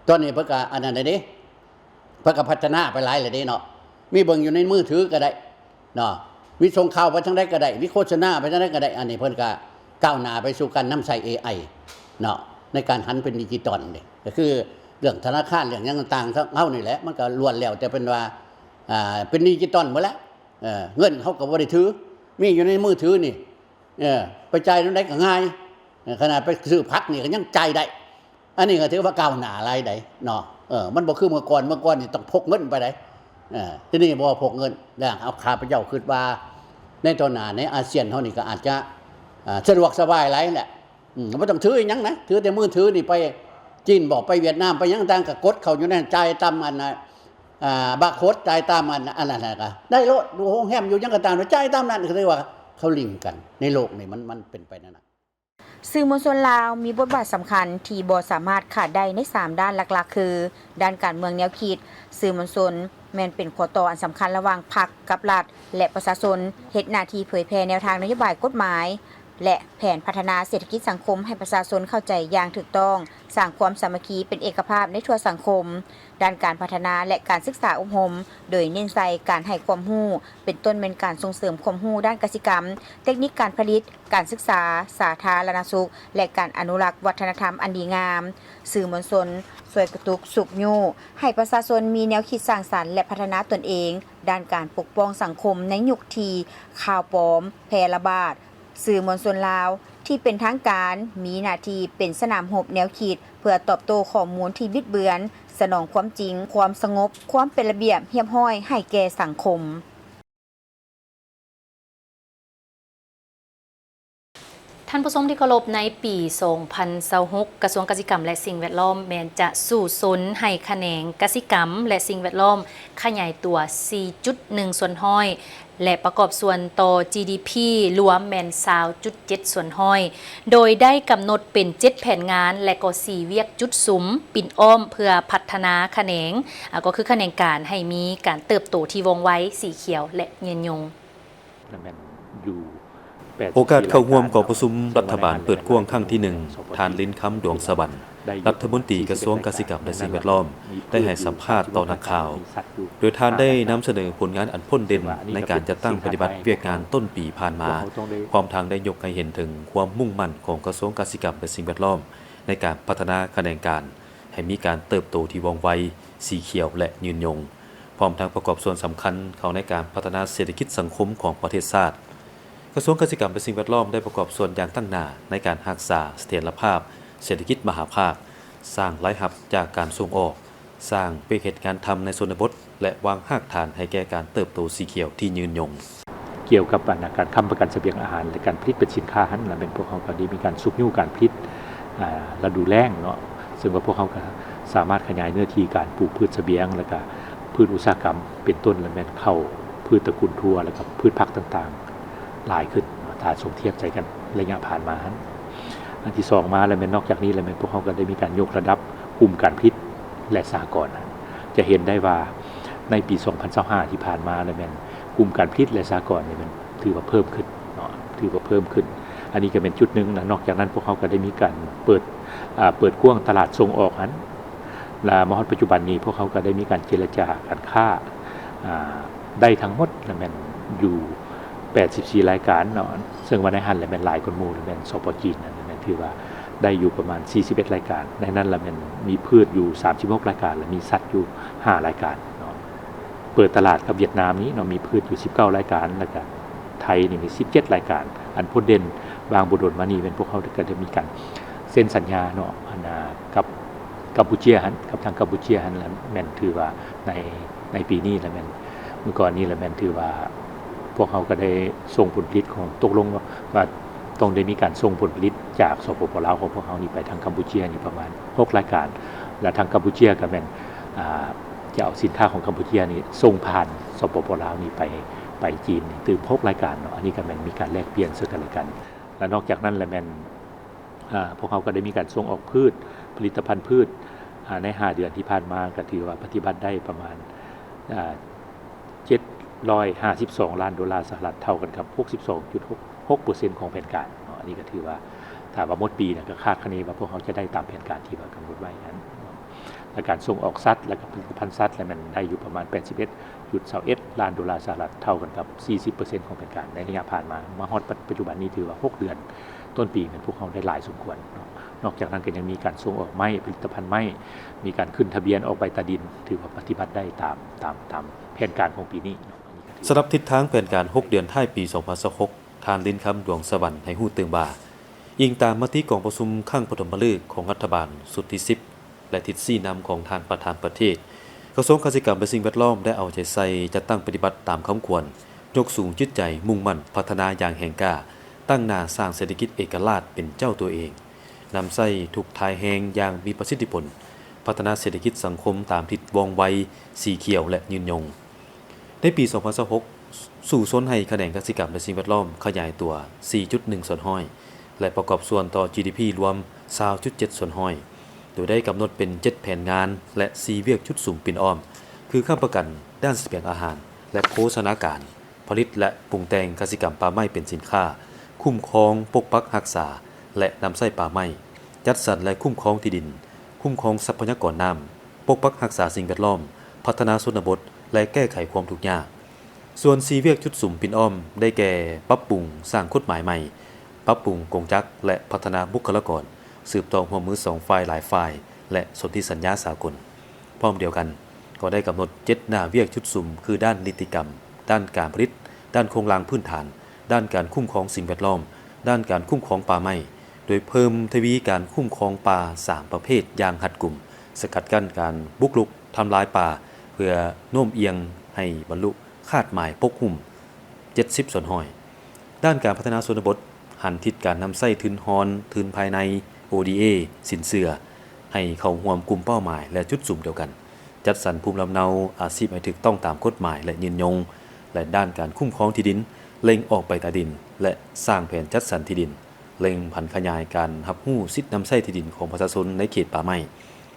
ตอนนี้เพิ่นก็อันนั้นได้เด้เพิ่นก็พัฒนาไปหลายแล้วเด้เนาะมีเบิ่งอยู่ในมือถือก็ได้เนาะมีส่งข่าวไปทางใดก็ได้มีโฆษณาไปทางใดก็ได้อันนี้เพิ่นก็ก้าวหน้าไปสู่การนำใช้ AI เนาะในการหันเป็นดิจิตอลนี่ก็คือเรื่องธนาคารเรื่องหยังต่างๆเฮานี่แหละมันก็ล้วนแล้วแต่เป็นว่าเป็นดิจิตอลหมดแล้วเงินเฮาก็บ่ได้ถือมีอยู่ในมือถือนี่ไปจ่ายนำใดก็ง่ายขนาดไปซื้อผักนี่ก็ยังจ่ายได้อันนี้ก็ถือว่าก้าวหน้าหลายใดเนาะมันบ่คือเมื่อก่อนนี่ต้องพกเงินไปได้ที่นี่บ่พกเงินแล้วเอาข้าพเจ้าคิดว่าในตอนหน้าในอาเซียนเฮานี่ก็อาจจะสะดวกสบายหลายแหละบ่ต้องถืออีหยังนะถือแต่มือถือนี่ไปจีนบอกไปเวียดนามไปหยังต่างก็กดเข้าอยู่นั่นจ่ายตามอันน่ะบาร์โค้ดจ่ายตามอันนั้นน่ะก็ได้โลดดูโรงแรมอยู่หยังก็ตามจ่ายตามนั้นก็เรียกว่าเขาลิงก์กันในโลกนี่มันเป็นไปนั่นน่ะสื่อมวลชนลาวมีบทบาทสำคัญที่บ่สามารถขาดได้ใน3ด้านหลักๆคือด้านการเมืองแนวคิดสื่อมวลชนแม่นเป็นข้อต่ออันสำคัญระหว่างพรรคกับรัฐและประชาชนเฮ็ดหน้าที่เผยแพร่แนวทางนโยบายกฎหมายและแผนพัฒนาเศรษฐกิจสังคมให้ประชาชนเข้าใจอย่างถูกต้องสร้างความสามัคคีเป็นเอกภาพในทั่วสังคมด้านการพัฒนาและการศึกษาอบรมโดยเน้นใส่การให้ความรู้เป็นต้นเป็นการส่งเสริมความรู้ด้านกสิกรรมเทคนิคการผลิตการศึกษาสาธารณสุขและการอนุรักษ์วัฒนธรรมอันดีงามสื่อมวลชนช่วยกระตุกสุกยูให้ประชาชนมีแนวคิดสร้างสรรค์และพัฒนาตนเองด้านการปกป้องสังคมในยุคที่ข่าวปลอมแพร่ระบาดสื่อมวลชนลาวที่เป็นทางการมีหน้าที่เป็นสนามรบแนวคิดเพื่อตอบโต้ข้อมูลที่บิดเบือนสนองความจริงความสงบความเป็นระเบียบเรียบร้อยให้แก่สังคม ท่านผู้ชมที่เคารพในปี 2026 กระทรวงเกษตรกรรมและสิ่งแวดล้อมแม้นจะสู่สนให้คะแนนเกษตรกรรมและสิ่งแวดล้อมขยายตัว 4.1 ส่วนห้อยและประกอบส่วนต่อ GDP รวมแม่น 20.7 ส่วนห้อยโดยได้กำหนดเป็น 7 แผนงานและก็4เวียกจุดสุมปิ่นอ้อมเพื่อพัฒนาคะแนนก็คือคะแนนการให้มีการเติบโตที่วงไว้สีเขียวและยืนยง โอกาสเข้าร่วมกองประชุมรัฐบาลเปิดกว้างครั้งที่1ท่านลิ้นคำดวงสวรรค์รัฐมนตรีกระทรวงเกษตรกรรมและสิ่งแวดล้อมได้ให้สัมภาษณ์ต่อนักข่าวโดยท่านได้นำเสนอผลงานอันพ้นเด่นในการจัดตั้งปฏิบัติเวียกงานต้นปีผ่านมาพร้อมทางได้ยกให้เห็นถึงความมุ่งมั่นของกระทรวงเกษตรกรรมและสิ่งแวดล้อมในการพัฒนาคะแนนการให้มีการเติบโตที่ว่องไวสีเขียวและยืนยงพร้อมทั้งประกอบส่วนสำคัญเข้าในการพัฒนาเศรษฐกิจสังคมของประเทศชาติกระทรวงเกษตรกรรมและสิ่งแวดล้อมได้ประกอบส่วนอย่างตั้งหน้าในการรักษาเสถียรภาพเศรษฐกิจมหาภาคสร้างรายรับจากการส่งออกสร้างเป็นเหตุการณ์ทำในชนบทและวางรากฐานให้แก่การเติบโตสีเขียวที่ยืนยงเกี่ยวกับการค้ำประกันเสบียงอาหารและการผลิตเป็นสินค้าหันและเป็นพวกเขาก็ได้มีการสุกยิ้วการผลิตฤดูแล้งเนาะซึ่งว่าพวกเขาก็สามารถขยายเนื้อที่การปลูกพืชเสบียงแล้วก็พืชอุตสาหกรรมเป็นต้นและแม่นเข้าพืชตระกูลทั่วแล้วก็พืชผักต่างๆหลายขึ้นถ้าสมเทียบใจกันระยะผ่านมาอันที่2มาแล้วแม่นนอกจากนี้แล้วแม่นพวกเขาก็ได้มีการยกระดับกลุ่มการผลิตและสหกรณ์จะเห็นได้ว่าในปี 2025 ที่ผ่านมาแล้วแม่นกลุ่มการผลิตและสหกรณ์นี่มันถือว่าเพิ่มขึ้นเนาะถือว่าเพิ่มขึ้นอันนี้ก็เป็นจุดนึงนะนอกจากนั้นพวกเขาก็ได้มีการเปิดกว้างตลาดส่งออกนั้นและมาฮอดปัจจุบันนี้พวกเขาก็ได้มีการเจรจาการค้าได้ทั้งหมดแล้วแม่นอยู่84รายการเนาะซึ่งว่าในหันแล้วแม่นหลายคนหมู่แล้วแม่นสป.จีนนั่นแม่นถือว่าได้อยู่ประมาณ41รายการในนั้นแล้วแม่นมีพืชอยู่36รายการและมีสัตว์อยู่5รายการเนาะเปิดตลาดกับเวียดนามนี้เนาะมีพืชอยู่19รายการแล้วก็ไทยนี่มี17รายการอันพ้นเด่นบางบุดลมานี่เป็นพวกเขาก็ได้มีการเซ็นสัญญาเนาะกับกัมพูชีกับทางกัมพูชีแล้วแม่นถือว่าในปีนี้แล้วแม่นเมื่อก่อนนี้แล้วแม่นถือว่าพวกเขาก็ได้ส่งผลผลิตของตกลงว่าต้องได้มีการส่งผลผลิตจากสปป.ลาวของพวกเขานี่ไปทางกัมพูชีนี่ประมาณ6รายการและทางกัมพูชีก็แม่นจะเอาสินค้าของกัมพูชีนี่ส่งผ่านสปป.ลาวนี่ไปจีนถึง6รายการเนาะอันนี้ก็แม่นมีการแลกเปลี่ยนซึ่งกันและกันและนอกจากนั้นแล้วแม่นพวกเขาก็ได้มีการส่งออกพืชผลิตภัณฑ์พืชใน5เดือนที่ผ่านมาก็ถือว่าปฏิบัติได้ประมาณ$752 ล้านสหรัฐเท่ากันกับ 62.6% ของแผนการอันนี้ก็ถือว่าถ้าว่าหมดปีก็คาดคะเนว่าพวกเขาจะได้ตามแผนการที่ว่ากำหนดไว้นั้นและการส่งออกสัตว์และผลิตภัณฑ์สัตว์แล้วมันได้อยู่ประมาณ 81.21 ล้านสหรัฐเท่ากันกับ 40% ของแผนการในระยะผ่านมาฮอดปัจจุบันนี้ถือว่า6เดือนต้นปีมันพวกเขาได้หลายสมควรนอกจากนั้นก็ยังมีการส่งออกไม้ผลิตภัณฑ์ไม้มีการขึ้นทะเบียนออกใบตาดินถือว่าปฏิบัติได้ตามแผนการของปีนี้สำหรับทิศทางแผนการ6เดือนท้ายปี 2026 ทานลิ้นคำดวงสวรรค์ให้ฮู้ตื่นบ่าอิงตามมติกองประชุมครั้งปฐมฤกษ์ของรัฐบาลสุดที่10และทิศ4นำของทานประธานประเทศกระทรวงเกษตรกรรมและสิ่งแวดล้อมได้เอาใจใส่จัดตั้งปฏิบัติตามคำควรยกสูงจิตใจมุ่งมั่นพัฒนาอย่างแห่งกล้าตั้งหน้าสร้างเศรษฐกิจเอกราชเป็นเจ้าตัวเองนำใส่ทุกทายแหงอย่างมีประสิทธิผลพัฒนาเศรษฐกิจสังคมตามทิศว่องไวสีเขียวและยืนยงในปี 2026 สู่ส้นให้คะแนนเกษตรกรรมและสิ่งแวดล้อมขยายตัว 4.1 ส่วนห้อยและประกอบส่วนต่อ GDP รวม 20.7 ส่วนห้อยโดยได้กำหนดเป็น 7 แผนงานและ 4 เวียกชุดสุ่มปิ่นอ้อมคือค้ำประกันด้านเสบียงอาหารและโภชนาการผลิตและปรุงแต่งเกษตรกรรมป่าไม้เป็นสินค้าคุ้มครองปกปักรักษาและนำไส้ป่าไม้จัดสรรและคุ้มครองที่ดินคุ้มครองทรัพยากรน้ำปกปักรักษาสิ่งแวดล้อมพัฒนาชนบทและแก้ไขความทุกข์ยากส่วน4เวียกชุดสุ่มปิ่นอ้อมได้แก่ปรับปรุงสร้างกฎหมายใหม่ปรับปรุงกงจักรและพัฒนาบุคลากรสืบต่อร่วมมือ2ฝ่ายหลายฝ่ายและสนธิสัญญาสากลพร้อมเดียวกันก็ได้กำหนด7หน้าเวียกชุดสุ่มคือด้านนิติกรรมด้านการผลิตด้านโครงสร้างพื้นฐานด้านการคุ้มครองสิ่งแวดล้อมด้านการคุ้มครองป่าไม้โดยเพิ่มทวีการคุ้มครองป่า3ประเภทอย่างหัดกลุ่มสกัดกั้นการบุกรุกทำลายป่าเพื่อโน้มเอียงให้บรรลุคาดหมายปกหุ้ม70 ส่วนห้อยด้านการพัฒนาชนบท หันทิศการนำไส้ทุนฮอนทุนภายใน ODA สินเชื่อให้เข้าร่วมกลุ่มเป้าหมายและจุดสุ่มเดียวกันจัดสรรภูมิลำเนาอาชีพให้ถูกต้องตามกฎหมายและยืนยงและด้านการคุ้มครองที่ดินเล็งออกไปตาดินและสร้างแผนจัดสรรที่ดินเล็งผันขยายการรับรู้สิทธินำไส้ที่ดินของประชาชนในเขตป่าไม้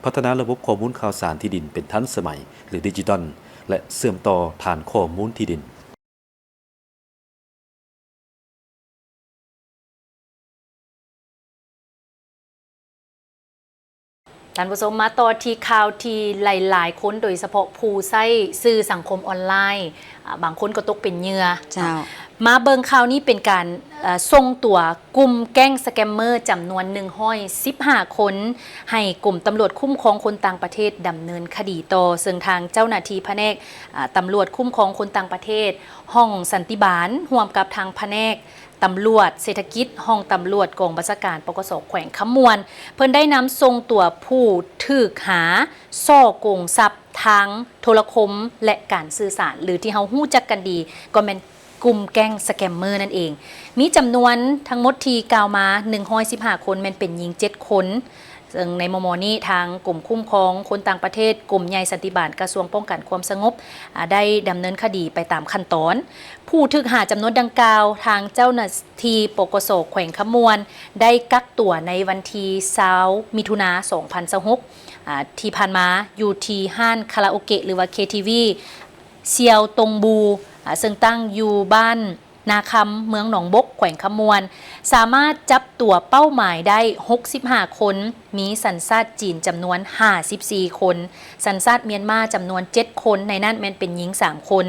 พัฒนาระบบข้อมูลข่าวสารที่ดินเป็นทันสมัยหรือดิจิทัลและเชื่อมต่อฐานข้อมูลที่ดินท่านผู้ชมมาต่อที่ข่าวที่หลายๆคนโดยเฉพาะผู้ใช้สื่อสังคมออนไลน์บางคนก็ตกเป็นเหยื่อมาเบิงข่าวนี้เป็นการส่งตัวกลุ่มแก๊งสแกมเมอร์จำนวน115 คนให้กลุ่มตำรวจคุ้มครองคนต่างประเทศดำเนินคดีต่อซึ่งทางเจ้าหน้าที่แผนกตำรวจคุ้มครองคนต่างประเทศห้องสันติบาลร่วมกับทางแผนกตำรวจเศรษฐกิจห้องตำรวจกองบัญชาการปกส.แขวงคำมวนเพิ่นได้นำส่งตัวผู้ถูกหาซ่อโกงทรัพย์ทางโทรคมและการสื่อสารหรือที่เฮาฮู้จักกันดีก็แม่นกลุ่มแก๊งสแกมเมอร์นั่นเองมีจำนวนทั้งหมดที่กล่าวมา115 คนแม่นเป็นหญิง7 คนซึ่งในมมนี้ทางกลุ่มคุ้มครองคนต่างประเทศกลุ่มใหญ่สันติบาลกระทรวงป้องกันความสงบได้ดำเนินคดีไปตามขั้นตอนผู้ถูกหาจำนวนดังกล่าวทางเจ้าหน้าที่ปกส.แขวงคำมวนได้กักตัวในวันที่20 มิถุนายน 2026ที่ผ่านมาอยู่ที่ห้านคาราโอเกะหรือว่า KTV เซียวตงบูซึ่งตั้งอยู่บ้านนาคำเมืองหนองบกแขวงคำมวนสามารถจับตัวเป้าหมายได้65 คนมีสัญชาติจีนจำนวน54 คนสัญชาติเมียนมาจำนวน7 คนในนั้นแม่นเป็นหญิง3 คน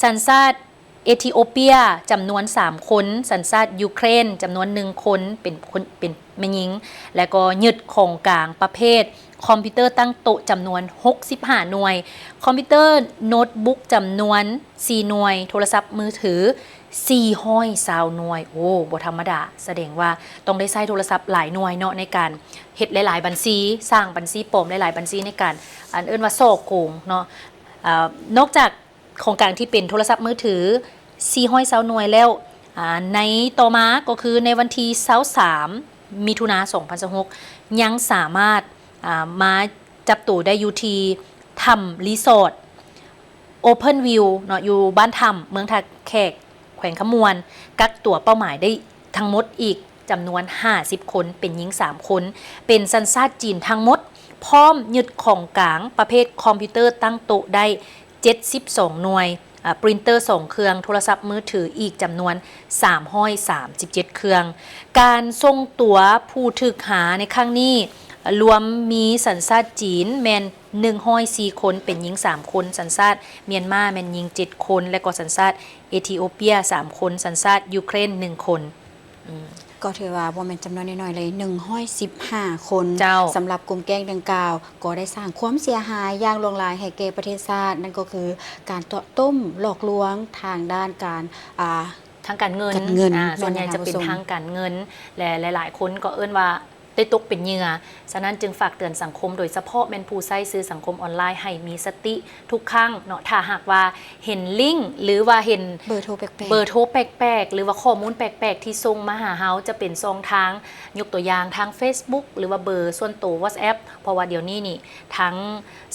สัญชาติเอธิโอเปียจำนวน3 คนสัญชาติยูเครนจำนวน1 คนเป็นแม่หญิงและก็ยึดของกลางประเภทคอมพิวเตอร์ตั้งโต๊ะจำนวน65 หน่วยคอมพิวเตอร์โน้ตบุ๊กจำนวน4 หน่วยโทรศัพท์มือถือ420 หน่วยโอ้บ่ธรรมดาแสดงว่าต้องได้ใช้โทรศัพท์หลายหน่วยเนาะในการเฮ็ดหลายๆบัญชีสร้างบัญชีปลอมหลายๆบัญชีในการอันเอิ้นว่าซ่อโกงเนาะนอกจากของกลางที่เป็นโทรศัพท์มือถือ420 หน่วยแล้วในต่อมาก็คือในวันที่23 มิถุนายน 2026ยังสามารถมาจับตัวได้อยู่ที่ถ้ำรีสอร์ทโอเพ่นวิวเนาะอยู่บ้านถ้ำเมืองท่าแขกแขวงขมวนกักตัวเป้าหมายได้ทั้งหมดอีกจำนวน50 คนเป็นหญิง3 คนเป็นสัญชาติจีนทั้งหมดพร้อมยึดของกลางประเภทคอมพิวเตอร์ตั้งโต๊ะได้72 หน่วยปรินเตอร์2 เครื่องโทรศัพท์มือถืออีกจำนวน337 เครื่องการส่งตัวผู้ถูกหาในครั้งนี้รวมมีสัญชาติจีนแมน104 คนเป็นหญิง3 คนสัญชาติเมียนมาแมนหญิง7 คนและก็สัญชาติเอธิโอเปีย3 คนสัญชาติยูเครน1 คนก็ถือว่าบ่แม่นจำนวนน้อยๆเลย115 คนสำหรับกลุ่มแก๊งดังกล่าวก็ได้สร้างความเสียหายอย่างหลวงหลายให้แก่ประเทศชาตินั่นก็คือการต่อต้มหลอกลวงทางด้านการทางการเงินส่วนใหญ่จะเป็นทางการเงินและหลายๆคนก็เอิ้นว่าได้ตกเป็นเหยื่อฉะนั้นจึงฝากเตือนสังคมโดยเฉพาะแม่นผู้ใช้สื่อสังคมออนไลน์ให้มีสติทุกครั้งเนาะถ้าหากว่าเห็นลิงก์หรือว่าเห็นเบอร์โทรแปลกๆหรือว่าข้อมูลแปลกๆที่ส่งมาหาเฮาจะเป็นช่องทางยกตัวอย่างทาง Facebook หรือว่าเบอร์ส่วนตัว WhatsApp เพราะว่าเดี๋ยวนี้นี่ทั้ง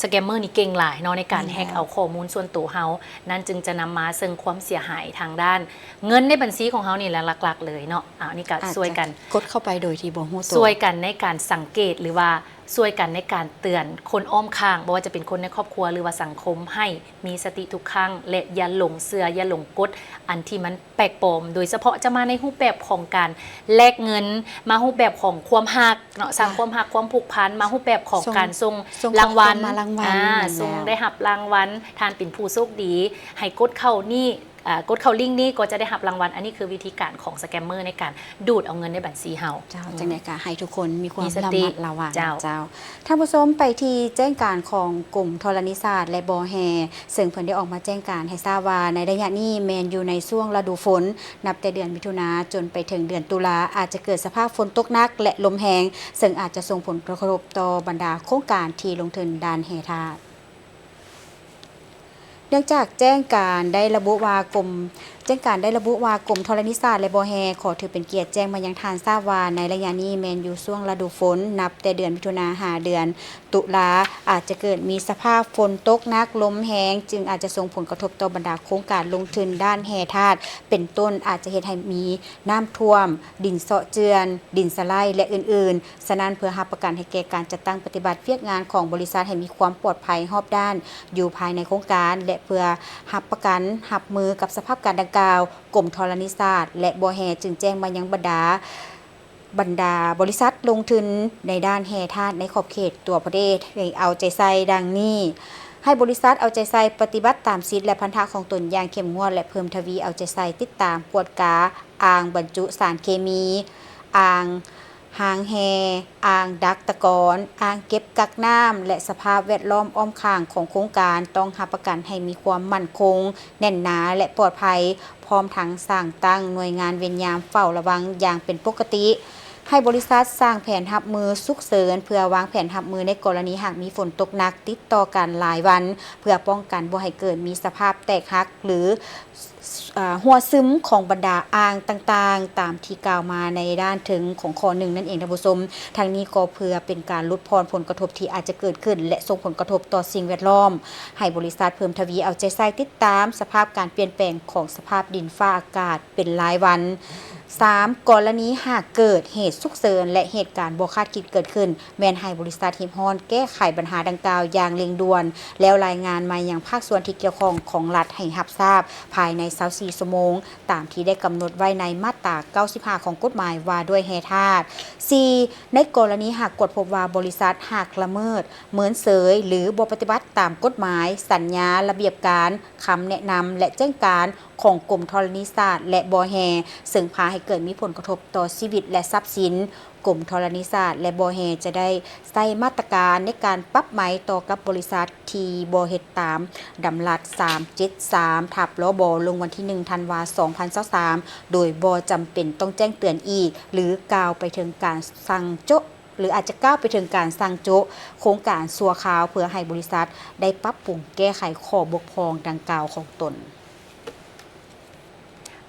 สแกมเมอร์นี่เก่งหลายเนาะในการแฮ็กเอาข้อมูลส่วนตัวเฮานั่นจึงจะนำมาซึ่งความเสียหายทางด้านเงินในบัญชีของเฮานี่แหละหลักๆเลยเนาะนี่ก็ช่วยกันกดเข้าไปโดยที่บ่ฮู้ตัวช่วยกันในการสังเกตหรือว่าช่วยกันในการเตือนคนอ้อมข้างบ่ว่าจะเป็นคนในครอบครัวหรือว่าสังคมให้มีสติทุกครั้งและอย่าหลงเชื่ออย่าหลงกฎอันที่มันแปลกปลอมโดยเฉพาะจะมาในรูปแบบของการแลกเงินมารูปแบบของความฮักเนาะสร้างความฮักความผูกพันมารูปแบบของการส่งรางวัลส่งได้รับรางวัลทานเป็นผู้โชคดีให้กดเข้านี่กดเข้าลิงก์นี้ก็จะได้รับรางวัลอันนี้คือวิธีการของสแกมเมอร์ในการดูดเอาเงินในบัญชีเฮาจังได๋ก็ให้ทุกคนมีความระมัดระวังเจ้าท่านผู้ชมไปที่แจ้งการของกลุ่มธรณีศาสตร์และบ่อแฮซึ่งเพิ่นได้ออกมาแจ้งการให้ทราบว่าในระยะนี้แม่นอยู่ในช่วงฤดูฝนนับแต่เดือนมิถุนายนจนไปถึงเดือนตุลาอาจจะเกิดสภาพฝนตกหนักและลมแรงซึ่งอาจจะส่งผลกระทบต่อบรรดาโครงการที่ลงทุนด้านแห่ธาตุเนื่องจากแจ้งการได้ระบุว่ากรม แจ้งการได้ระบุว่ากรมธรณีศาสตร์และบ่อแฮขอถือเป็นเกียรติแจ้งมายังทานทราบว่าในระยะนี้แมนอยู่ช่วงฤดูฝนนับแต่เดือนมิถุนาหาเดือนตุลาอาจจะเกิดมีสภาพฝนตกหนักลมแห้งจึงอาจจะส่งผลกระทบต่อบรรดาโครงการลงทุนด้านแห่ธาตุเป็นต้นอาจจะเฮ็ดให้มีน้ำท่วมดินเซาะเจือนดินสไลด์และอื่นๆฉะนั้นเพื่อรับประกันให้แก่การจัดตั้งปฏิบัติเวียกงานของบริษัทให้มีความปลอดภัยรอบด้านอยู่ภายในโครงการและเพื่อรับประกันรับมือกับสภาพการดังกล่าวกรมธรณีศาสตร์และบ่อแห่จึงแจ้งมายังบรรดาบริษัทลงทุนในด้านแห่ธาตุในขอบเขตตัวประเทศให้เอาใจใส่ดังนี้ให้บริษัทเอาใจใส่ปฏิบัติตามสิทธิและพันธะของตนอย่างเข้มงวดและเพิ่มทวีเอาใจใส่ติดตามกวดกาอ่างบรรจุสารเคมีอ่างหางแฮอ่างดักตะกอนอ่างเก็บกักน้ำและสภาพแวดล้อมอ้อมข้างของโครงการต้องรับประกันให้มีความมั่นคงแน่นหนาและปลอดภัยพร้อมทั้งสร้างตั้งหน่วยงานเวรยามเฝ้าระวังอย่างเป็นปกติให้บริษัทสร้างแผนรับมือฉุกเฉินเพื่อวางแผนรับมือในกรณีหากมีฝนตกหนักติดต่อกันหลายวันเพื่อป้องกันบ่ให้เกิดมีสภาพแตกหักหรือหัวซึมของบรรดาอ่างต่างๆตามที่กล่าวมาในด้านถึงของข้อหนึ่งนั่นเองท่านผู้ชมทางนี้ก็เพื่อเป็นการลดพรผลกระทบที่อาจจะเกิดขึ้นและส่งผลกระทบต่อสิ่งแวดล้อมให้บริษัทเพิ่มทวีเอาใจใส่ติดตามสภาพการเปลี่ยนแปลงของสภาพดินฟ้าอากาศเป็นรายวัน 3. กรณีหากเกิดเหตุฉุกเฉินและเหตุการณ์บ่คาดคิดเกิดขึ้นแม่นให้บริษัทฮิมฮอนแก้ไขปัญหาดังกล่าวอย่างเร่งด่วนแล้วรายงานมายังภาคส่วนที่เกี่ยวข้องของรัฐให้รับทราบภายใน24ชั่วโมงตามที่ได้กำหนดไว้ในมาตรา95ของกฎหมายว่าด้วยแห่ธาตุ 4. ในกรณีหากกฎพบว่าบริษัทหากละเมิดเหมือนเสยหรือบ่ปฏิบัติตามกฎหมายสัญญาระเบียบการคำแนะนำและแจ้งการของกรมธรณีศาสตร์และบ่อแห่ซึ่งพาให้เกิดมีผลกระทบต่อชีวิตและทรัพย์สินกรมธรณีศาสตร์และบ่อแห่จะได้ใส่มาตรการในการปรับไหมต่อกับบริษัทที่บ่เฮ็ดตามดำรัส373ทับลบลงวันที่1ธันวาคม2023โดยบ่จำเป็นต้องแจ้งเตือนอีกหรือกล่าวไปถึงการสั่งโจะหรืออาจจะก้าวไปถึงการสั่งโจะโครงการสัวขาวเพื่อให้บริษัทได้ปรับปรุงแก้ไขข้อบกพร่องดังกล่าวของตน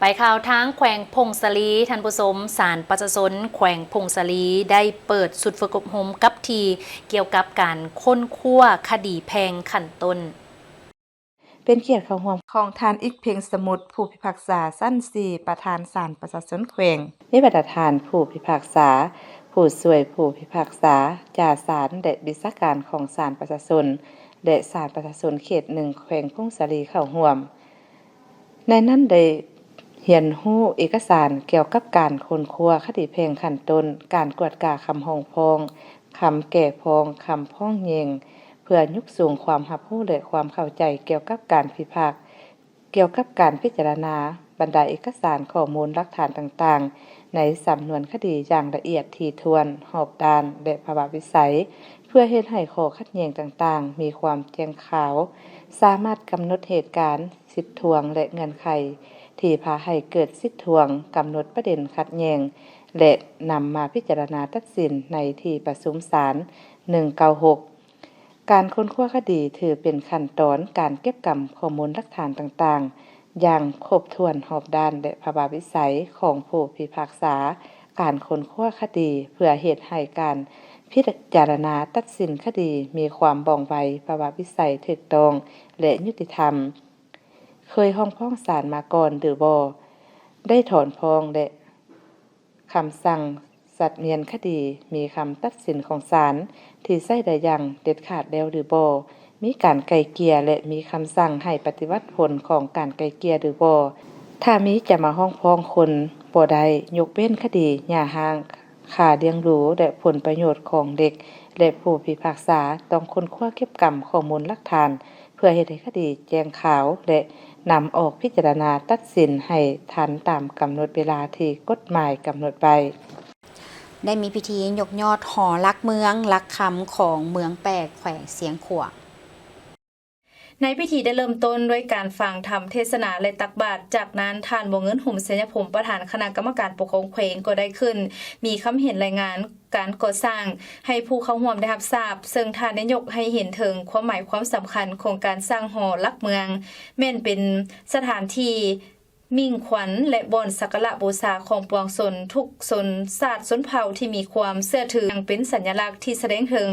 ไปข่าวทางแขวงพงศลีท่านผู้ชมศาลประชาชนแขวงพงศลีได้เปิดสุดฝึกอบรมกับทีเกี่ยวกับการค้นคว้าคดีแพงขั้นต้นเป็นเกียรติเข้าร่วมของท่านอิกเพ็งสมุทรผู้พิพากษาสั้น4ประธานศาลประชาชนแขวงมีบรรดาฐานผู้พิพากษาผู้ช่วยผู้พิพากษาจ่าศาลและวิชาการของศาลประชาชนและศาลประชาชนเขต1แขวงพงศลีเข้าร่วมในนั้นได้เรียนรู้เอกสารเกี่ยวกับการค้นคว้าคดีแพ่งขั้นต้นการกวดกาคำห้องพ้องคำแก่พ้องคำพ้องแยงเพื่อยุกสูงความรับรู้และความเข้าใจเกี่ยวกับการพิพากษาเกี่ยวกับการพิจารณาบรรดาเอกสารข้อมูลหลักฐานต่างๆในสำนวนคดีอย่างละเอียดถี่ถ้วนรอบด้านและภาวะวิสัยเพื่อเฮ็ดให้ข้อขัดแย้งต่างๆมีความแจ้งขาวสามารถกำหนดเหตุการณ์สิทธิทวงและเงื่อนไขที่พาให้เกิดสิทธิทวงกำหนดประเด็นขัดแย้งและนำมาพิจารณาตัดสินในที่ประชุมศาล196การค้นคว้าคดีถือเป็นขั้นตอนการเก็บกำข้อมูลหลักฐานต่างๆอย่างครบถ้วนรอบด้านและภาวะวิสัยของผู้พิพากษาการค้นคว้าคดีเพื่อเฮ็ดให้การพิจารณาตัดสินคดีมีความว่องไวภาวะวิสัยถูกต้องและยุติธรรมเคยห้องพ้องศาลมาก่อนหรือบ่ได้ถอนฟ้องและคำสั่งสัตว์เมียนคดีมีคำตัดสินของศาลที่ใช้ได้อย่างเด็ดขาดแล้วหรือบ่มีการไกล่เกลี่ยและมีคำสั่งให้ปฏิบัติผลของการไกล่เกลี่ยหรือบ่ถ้ามีจะมาห้องพ้องคนบ่ได้ยกเว้นคดีหย่าร้างค่าเลี้ยงดูและผลประโยชน์ของเด็กและผู้พิพากษาต้องค้นคว้าเก็บกำข้อมูลหลักฐานเพื่อเฮ็ดให้คดีแจ้งขาวและนำออกพิจารณาตัดสินให้ทันตามกำหนดเวลาที่กฎหมายกำหนดไว้ได้มีพิธียกยอดหอลักเมืองลักคำของเมืองแปกแขวงเสียงขวางในพิธีได้เริ่มต้นด้วยการฟังธรรมเทศนาและตักบาตรจากนั้นท่านวงเงินหุ่มเสยพงศ์ประธานคณะกรรมการปกครองแขวงก็ได้ขึ้นมีคำเห็นรายงานการก่อสร้างให้ผู้เข้าร่วมได้รับทราบซึ่งท่านนายกให้เห็นถึงความหมายความสำคัญของการสร้างหอลักเมืองแม้นเป็นสถานที่ มิ่งขวัญและบอนสักการะบูชาของปวงชนทุกชนชาติชนเผ่าที่มีความเชื่อถือยังเป็นสัญลักษณ์ที่แสดงถึง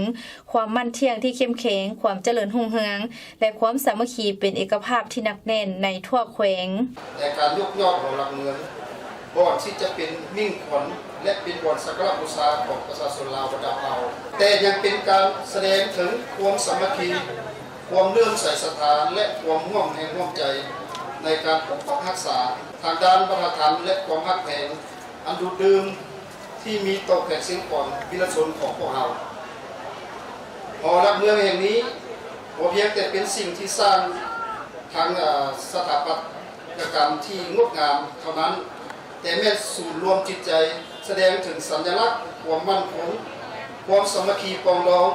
ความมั่นเที่ยงที่เข้มแข็งความเจริญรุ่งเรืองและความสามัคคีเป็นเอกภาพที่หนักแน่นในทั่วแขวงแต่การยกย่องของหลักเมืองบ่อนที่จะเป็นมิ่งขวัญและเป็นบ่อนสักการะบูชาของประชาชนลาวบรรดาเผ่าแต่ยังเป็นการแสดงถึงความสามัคคีความเลื่อมใสศรัทธาและความร่วมแห่งร่วมใจในการปกปักรักษาทางด้านวัฒนธรรมและความฮักแพงอันดุดื่มที่มีต่อแขกเสียงก่อนวิรชนของพวกเราหอรักเมืองแห่งนี้บ่เพียงแต่เป็นสิ่งที่สร้างทางสถาปัตยกรรมที่งดงามเท่านั้นแต่แม่ศูนย์รวมจิตใจแสดงถึงสัญลักษณ์ความมั่นคงความสามัคคีปองดอง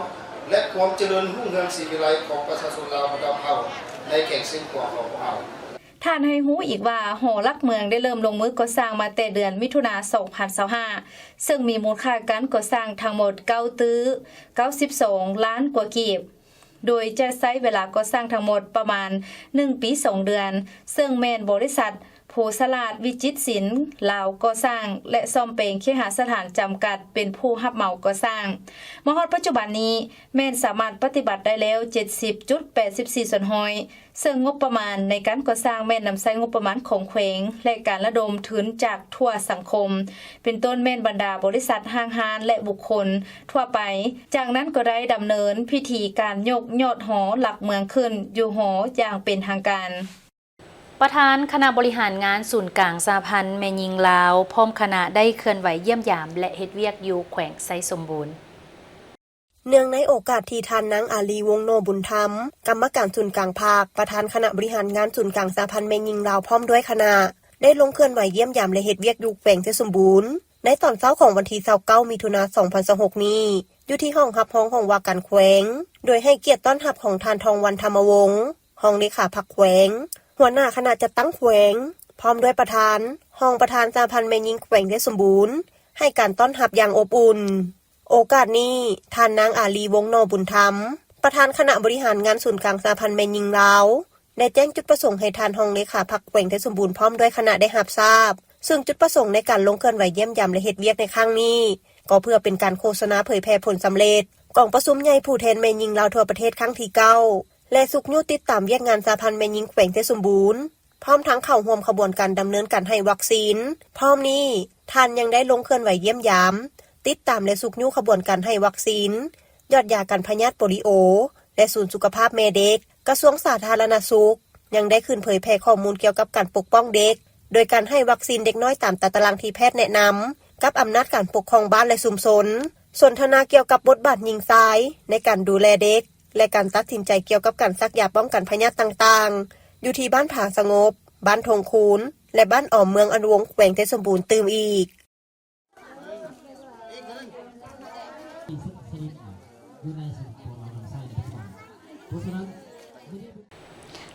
และความเจริญรุ่งเรืองศรีวิไลของประชาชนลาวบรรดาเผ่าในแข่งเส้นกว่าของพวกเราท่านให้ฮู้อีกว่าหอลักเมืองได้เริ่มลงมือก่อสร้างมาแต่เดือนมิถุนายน 2025ซึ่งมีมูลค่าการก่อสร้างทั้งหมด92 ล้านกว่ากีบโดยจะใช้เวลาก่อสร้างทั้งหมดประมาณ1 ปี 2 เดือนซึ่งแม่นบริษัทผู้สลาดวิจิตรศิลป์ลาวก่อสร้างและซ่อมแปลงเคหสถานจำกัดเป็นผู้รับเหมาก่อสร้างมาฮอดปัจจุบันนี้แม่นสามารถปฏิบัติได้แล้ว 70.84 ส่วนห้อยซึ่งงบประมาณในการก่อสร้างแม่นนำใช้งบประมาณของแขวงและการระดมทุนจากทั่วสังคมเป็นต้นแม่นบรรดาบริษัทห้างร้านและบุคคลทั่วไปจากนั้นก็ได้ดำเนินพิธีการยกยอดหอหลักเมืองขึ้นอยู่หออย่างเป็นทางการประธานคณะบริหารงานศูนย์กลางสหพันธ์แม่ยิงลาวพร้อมคณะได้เคลื่อนไหวเยี่ยมยามและเฮ็ดเวียกอยู่แขวงไซสมบูรณ์เนื่องในโอกาสที่ท่านนางอาลีวงโนบุญธรรมกรรมการศูนย์กลางภาคประธานคณะบริหารงานศูนย์กลางสหพันธ์แม่ยิงลาวพร้อมด้วยคณะได้ลงเคลื่อนไหวเยี่ยมยามและเฮ็ดเวียกอยู่แขวงไซสมบูรณ์ในตอนเช้าของวันที่29มิถุนายน 2026นี้อยู่ที่ห้องรับรองของว่าการแขวงโดยให้เกียรติต้อนรับของท่านทองวันธรรมวงศ์ห้องเลขาพรรคแขวงหัวหน้าคณะจัดตั้งแขวงพร้อมด้วยประธานห้องประธานสหพันธ์แม่ยิงแขวงได้สมบูรณ์ให้การต้อนรับอย่างอบอุ่นโอกาสนี้ท่านนางอาลีวงศ์นอบุญธรรมประธานคณะบริหารงานศูนย์กลางสหพันธ์แม่ยิงลาวได้แจ้งจุดประสงค์ให้ท่านห้องเลขาพรรคแขวงได้สมบูรณ์พร้อมด้วยคณะได้รับทราบซึ่งจุดประสงค์ในการลงเคลื่อนไหวเยี่ยมยามและเฮ็ดเวียกในครั้งนี้ก็เพื่อเป็นการโฆษณาเผยแพร่ผลสำเร็จกองประชุมใหญ่ผู้แทนแม่ยิงลาวทั่วประเทศครั้งที่9และสุขยุติดตามเวียกงานสหพันธ์แม่ยิงแขวงได้สมบูรณ์พร้อมทั้งเข้าร่วมขบวนการดำเนินการให้วัคซีนพร้อมนี้ท่านยังได้ลงเคลื่อนไหวเยี่ยมยามติดตามและสุขยุขบวนการให้วัคซีนยอดยากันพยาธิโปลิโอและศูนย์สุขภาพแม่เด็กกระทรวงสาธารณสุขยังได้ขึ้นเผยแพร่ข้อมูลเกี่ยวกับการปกป้องเด็กโดยการให้วัคซีนเด็กน้อยตามตารางที่แพทย์แนะนำกับอำนาจการปกครองบ้านและชุมชนสนทนาเกี่ยวกับบทบาทหญิงชายในการดูแลเด็กและการตัดสินใจเกี่ยวกับการซักยาป้องกันพยาธิต่างๆอยู่ที่บ้านผาสงบบ้านทงคูนและบ้านอ้อมเมืองอนุวงศ์แขวงเทศสมบูรณ์ตื่มอีก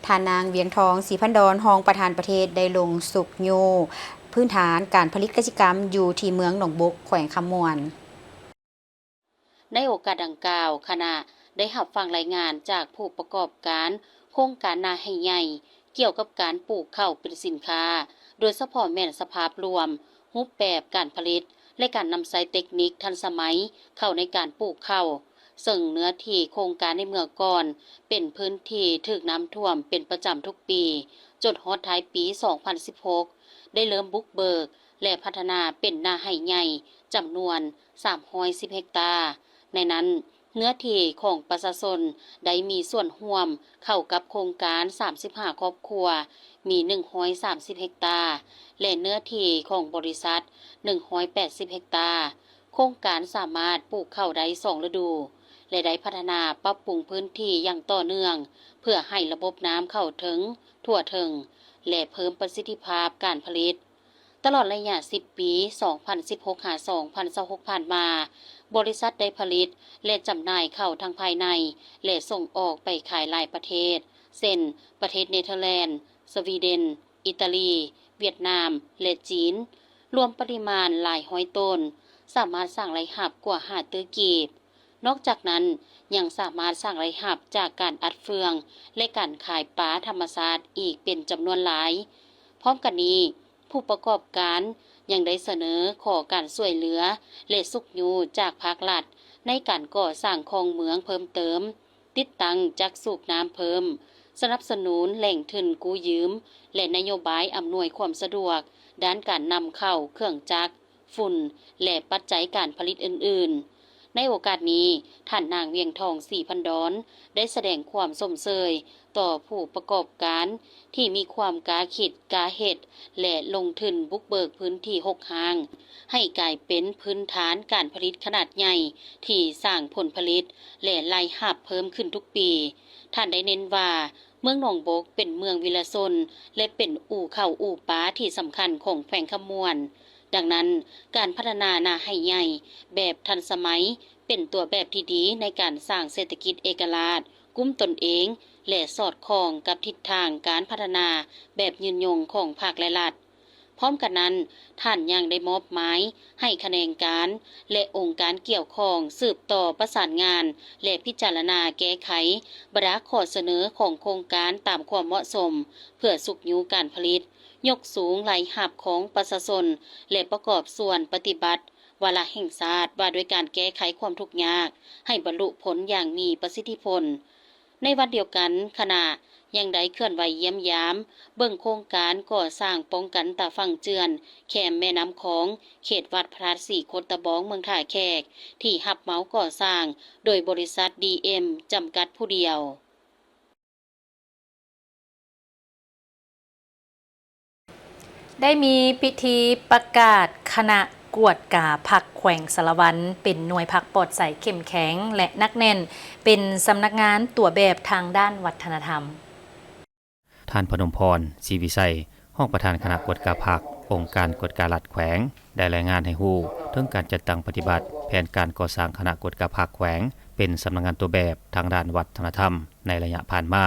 ท่านนางเวียงทองศรีพันดรรองประธานประเทศได้ลงสุกโยพื้นฐานการผลิตกสิกรรมอยู่ที่เมืองหนองบกแขวงคำมวนในโอกาสดังกล่าวคณะได้รับฟังรายงานจากผู้ประกอบการโครงการนาให้ใหญ่เกี่ยวกับการปลูกข้าวเป็นสินค้าโดยเฉพาะแม่นสภาพรวมรูปแบบการผลิตและการนำใช้เทคนิคทันสมัยเข้าในการปลูกข้าวซึ่งเนื้อที่โครงการในเมื่อก่อนเป็นพื้นที่ถูกน้ำท่วมเป็นประจำทุกปีจนฮอดท้ายปี 2016 ได้เริ่มบุกเบิกและพัฒนาเป็นนาให้ใหญ่จำนวน310เฮกตาร์ในนั้นเนื้อที่ของประชาชนได้มีส่วนร่วมเข้ากับโครงการ35ครอบครัวมี130เฮกตาร์และเนื้อที่ของบริษัท180เฮกตาร์โครงการสามารถปลูกข้าวได้2ฤดูและได้พัฒนาปรับปรุงพื้นที่อย่างต่อเนื่องเพื่อให้ระบบน้ำเข้าถึงทั่วถึงและเพิ่มประสิทธิภาพการผลิตตลอดระยะ10ปี2016-2026ผ่านมาบริษัทได้ผลิตและจำหน่ายข้าวทางภายในและส่งออกไปขายหลายประเทศเช่นประเทศเนเธอร์แลนด์สวีเดนอิตาลีเวียดนามและจีนรวมปริมาณหลายร้อยต้นสามารถสร้างรายรับกว่า5 ตื้อกีบนอกจากนั้นยังสามารถสร้างรายรับจากการอัดเฟืองและการขายปลาธรรมชาติอีกเป็นจำนวนหลาย พร้อมกันนี้ผู้ประกอบการยังได้เสนอขอการช่วยเหลือและสุขอยู่จากภาครัฐในการก่อสร้างคลองเมืองเพิ่มเติมติดตั้งจักสูบน้ำเพิ่มสนับสนุนแหล่งทุนกู้ยืมและนโยบายอำนวยความสะดวกด้านการนำเข้าเครื่องจักรฝุ่นและปัจจัยการผลิตอื่นๆในโอกาสนี้ท่านนางเวียงทองศรีพันดอนได้แสดงความสมเสยต่อผู้ประกอบการที่มีความกล้าคิดกล้าเฮ็ดและลงทุนบุกเบิกพื้นที่6 ห้างให้กลายเป็นพื้นฐานการผลิตขนาดใหญ่ที่สร้างผลผลิตและรายรับเพิ่มขึ้นทุกปีท่านได้เน้นว่าเมืองหนองบกเป็นเมืองวิลชนและเป็นอู่เข้าอู่ปลาที่สำคัญของแขวงขมวนดังนั้นการพัฒนานาให้ใหญ่แบบทันสมัยเป็นตัวแบบที่ดีในการสร้างเศรษฐกิจเอกราชกุ้มตนเองและสอดคล้องกับทิศทางการพัฒนาแบบยืนยงของภาคและรัฐพร้อมกันนั้นท่านยังได้มอบหมายให้คณะกรรมการและองค์การเกี่ยวข้องสืบต่อประสานงานและพิจารณาแก้ไขบรรดาข้อเสนอของโครงการตามความเหมาะสมเพื่อสุขอยู่การผลิตยกสูงรายรับของประชาชนและประกอบส่วนปฏิบัติวาระแห่งชาติว่าด้วยการแก้ไขความทุกข์ยากให้บรรลุผลอย่างมีประสิทธิผลในวันเดียวกันขณะยังได้เคลื่อนไหวเยี่ยมยามเบิ่งโครงการก่อสร้างป้องกันตาฝั่งเจือนแคมแม่น้ำของเขตวัดพระธาตุสีโคตะบองเมืองท่าแขกที่รับเหมาก่อสร้างโดยบริษัท DM จำกัดผู้เดียวได้มีพิธีประกาศคณะกวดกาผักแขวงสารวันเป็นหน่วยผักปลอดสายเข้มแข็งและนักแน่นเป็นสำนักงานตัวแบบทางด้านวัฒนธรรมท่านพนมพรศรีวิชัยห้องประธานคณะกวดกาผักองค์การกวดกาลัดแขวงได้รายงานให้ฮู้ถึงการจัดตั้งปฏิบัติแผนการก่อสร้างคณะกวดกาผักแขวงเป็นสำนักงานตัวแบบทางด้านวัฒนธรรมในระยะผ่านมา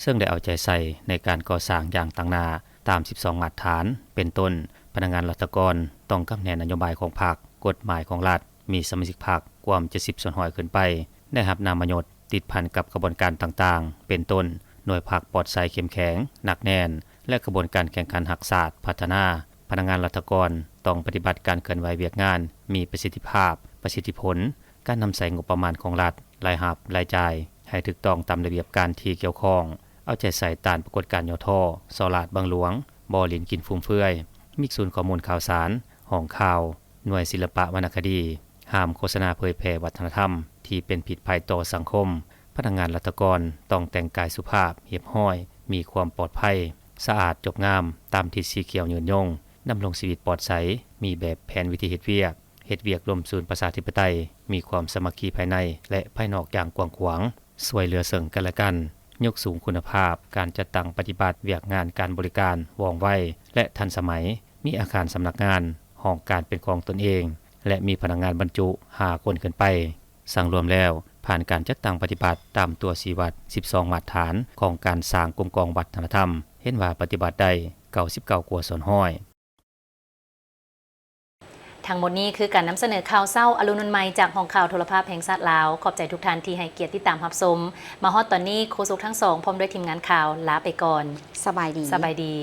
ซึ่งได้เอาใจใส่ในการก่อสร้างอย่างต่างหน้าตาม12มาตรฐานเป็นต้นพนักงานรัฐกรต้องกำแนนนโยบายของพรรคกฎหมายของรัฐมีสมาชิกพรรคกว่า70 ส่วนห้อยขึ้นไปได้รับนามยศติดพันกับกระบวนการต่างๆเป็นต้นหน่วยพรรคปลอดภัยเข้มแข็งหนักแน่นและกระบวนการแข่งขันหักศาสตร์พัฒนาพนักงานรัฐกรต้องปฏิบัติการเคลื่อนไหวเวียกงานมีประสิทธิภาพประสิทธิผลการนำใส่งบประมาณของรัฐรายรับรายจ่ายให้ถูกต้องตามระเบียบการที่เกี่ยวข้องเอาใจใส่ตามปรากฏการณ์ย่อท่อสลาดบางหลวงบ่อหลินกินฟุ่มเฟือยมิกศูนย์ข้อมูลข่าวสารห้องข่าวหน่วยศิลปะวรรณคดีห้ามโฆษณาเผยแพร่วัฒนธรรมที่เป็นผิดภัยต่อสังคมพนักงานรัฐกรต้องแต่งกายสุภาพเรียบร้อยมีความปลอดภัยสะอาดจบงามตามทิศสีเขียวยืนยงดำรงชีวิตปลอดใสมีแบบแผนวิธีเฮ็ดเวียกรวมศูนย์ประชาธิปไตยมีความสามัคคีภายในและภายนอกอย่างกว้างขวางช่วยเหลือซึ่งกันและกันยกสูงคุณภาพการจัดตั้งปฏิบัติเวียกงานการบริการว่องไวและทันสมัยมีอาคารสำนักงานห้องการเป็นของตนเองและมีพนักงานบรรจุ5 คนขึ้นไปสั่งรวมแล้วผ่านการจัดตั้งปฏิบัติตามตัวสีวัด12มาตรฐานของการสร้างกรมกองวัฒนธรรมเห็นว่าปฏิบัติได้99 กว่าส่วนห้อยทั้งหมดนี้คือการนำเสนอข่าวเศร้าอรุณนใหม่จากห้องข่าวโทรภาพแห่งชาติลาวขอบใจทุกท่านที่ให้เกียรติติดตามรับชมมาฮอดตอนนี้โฆษกทั้งสองพร้อมด้วยทีมงานข่าวลาไปก่อนสบายดี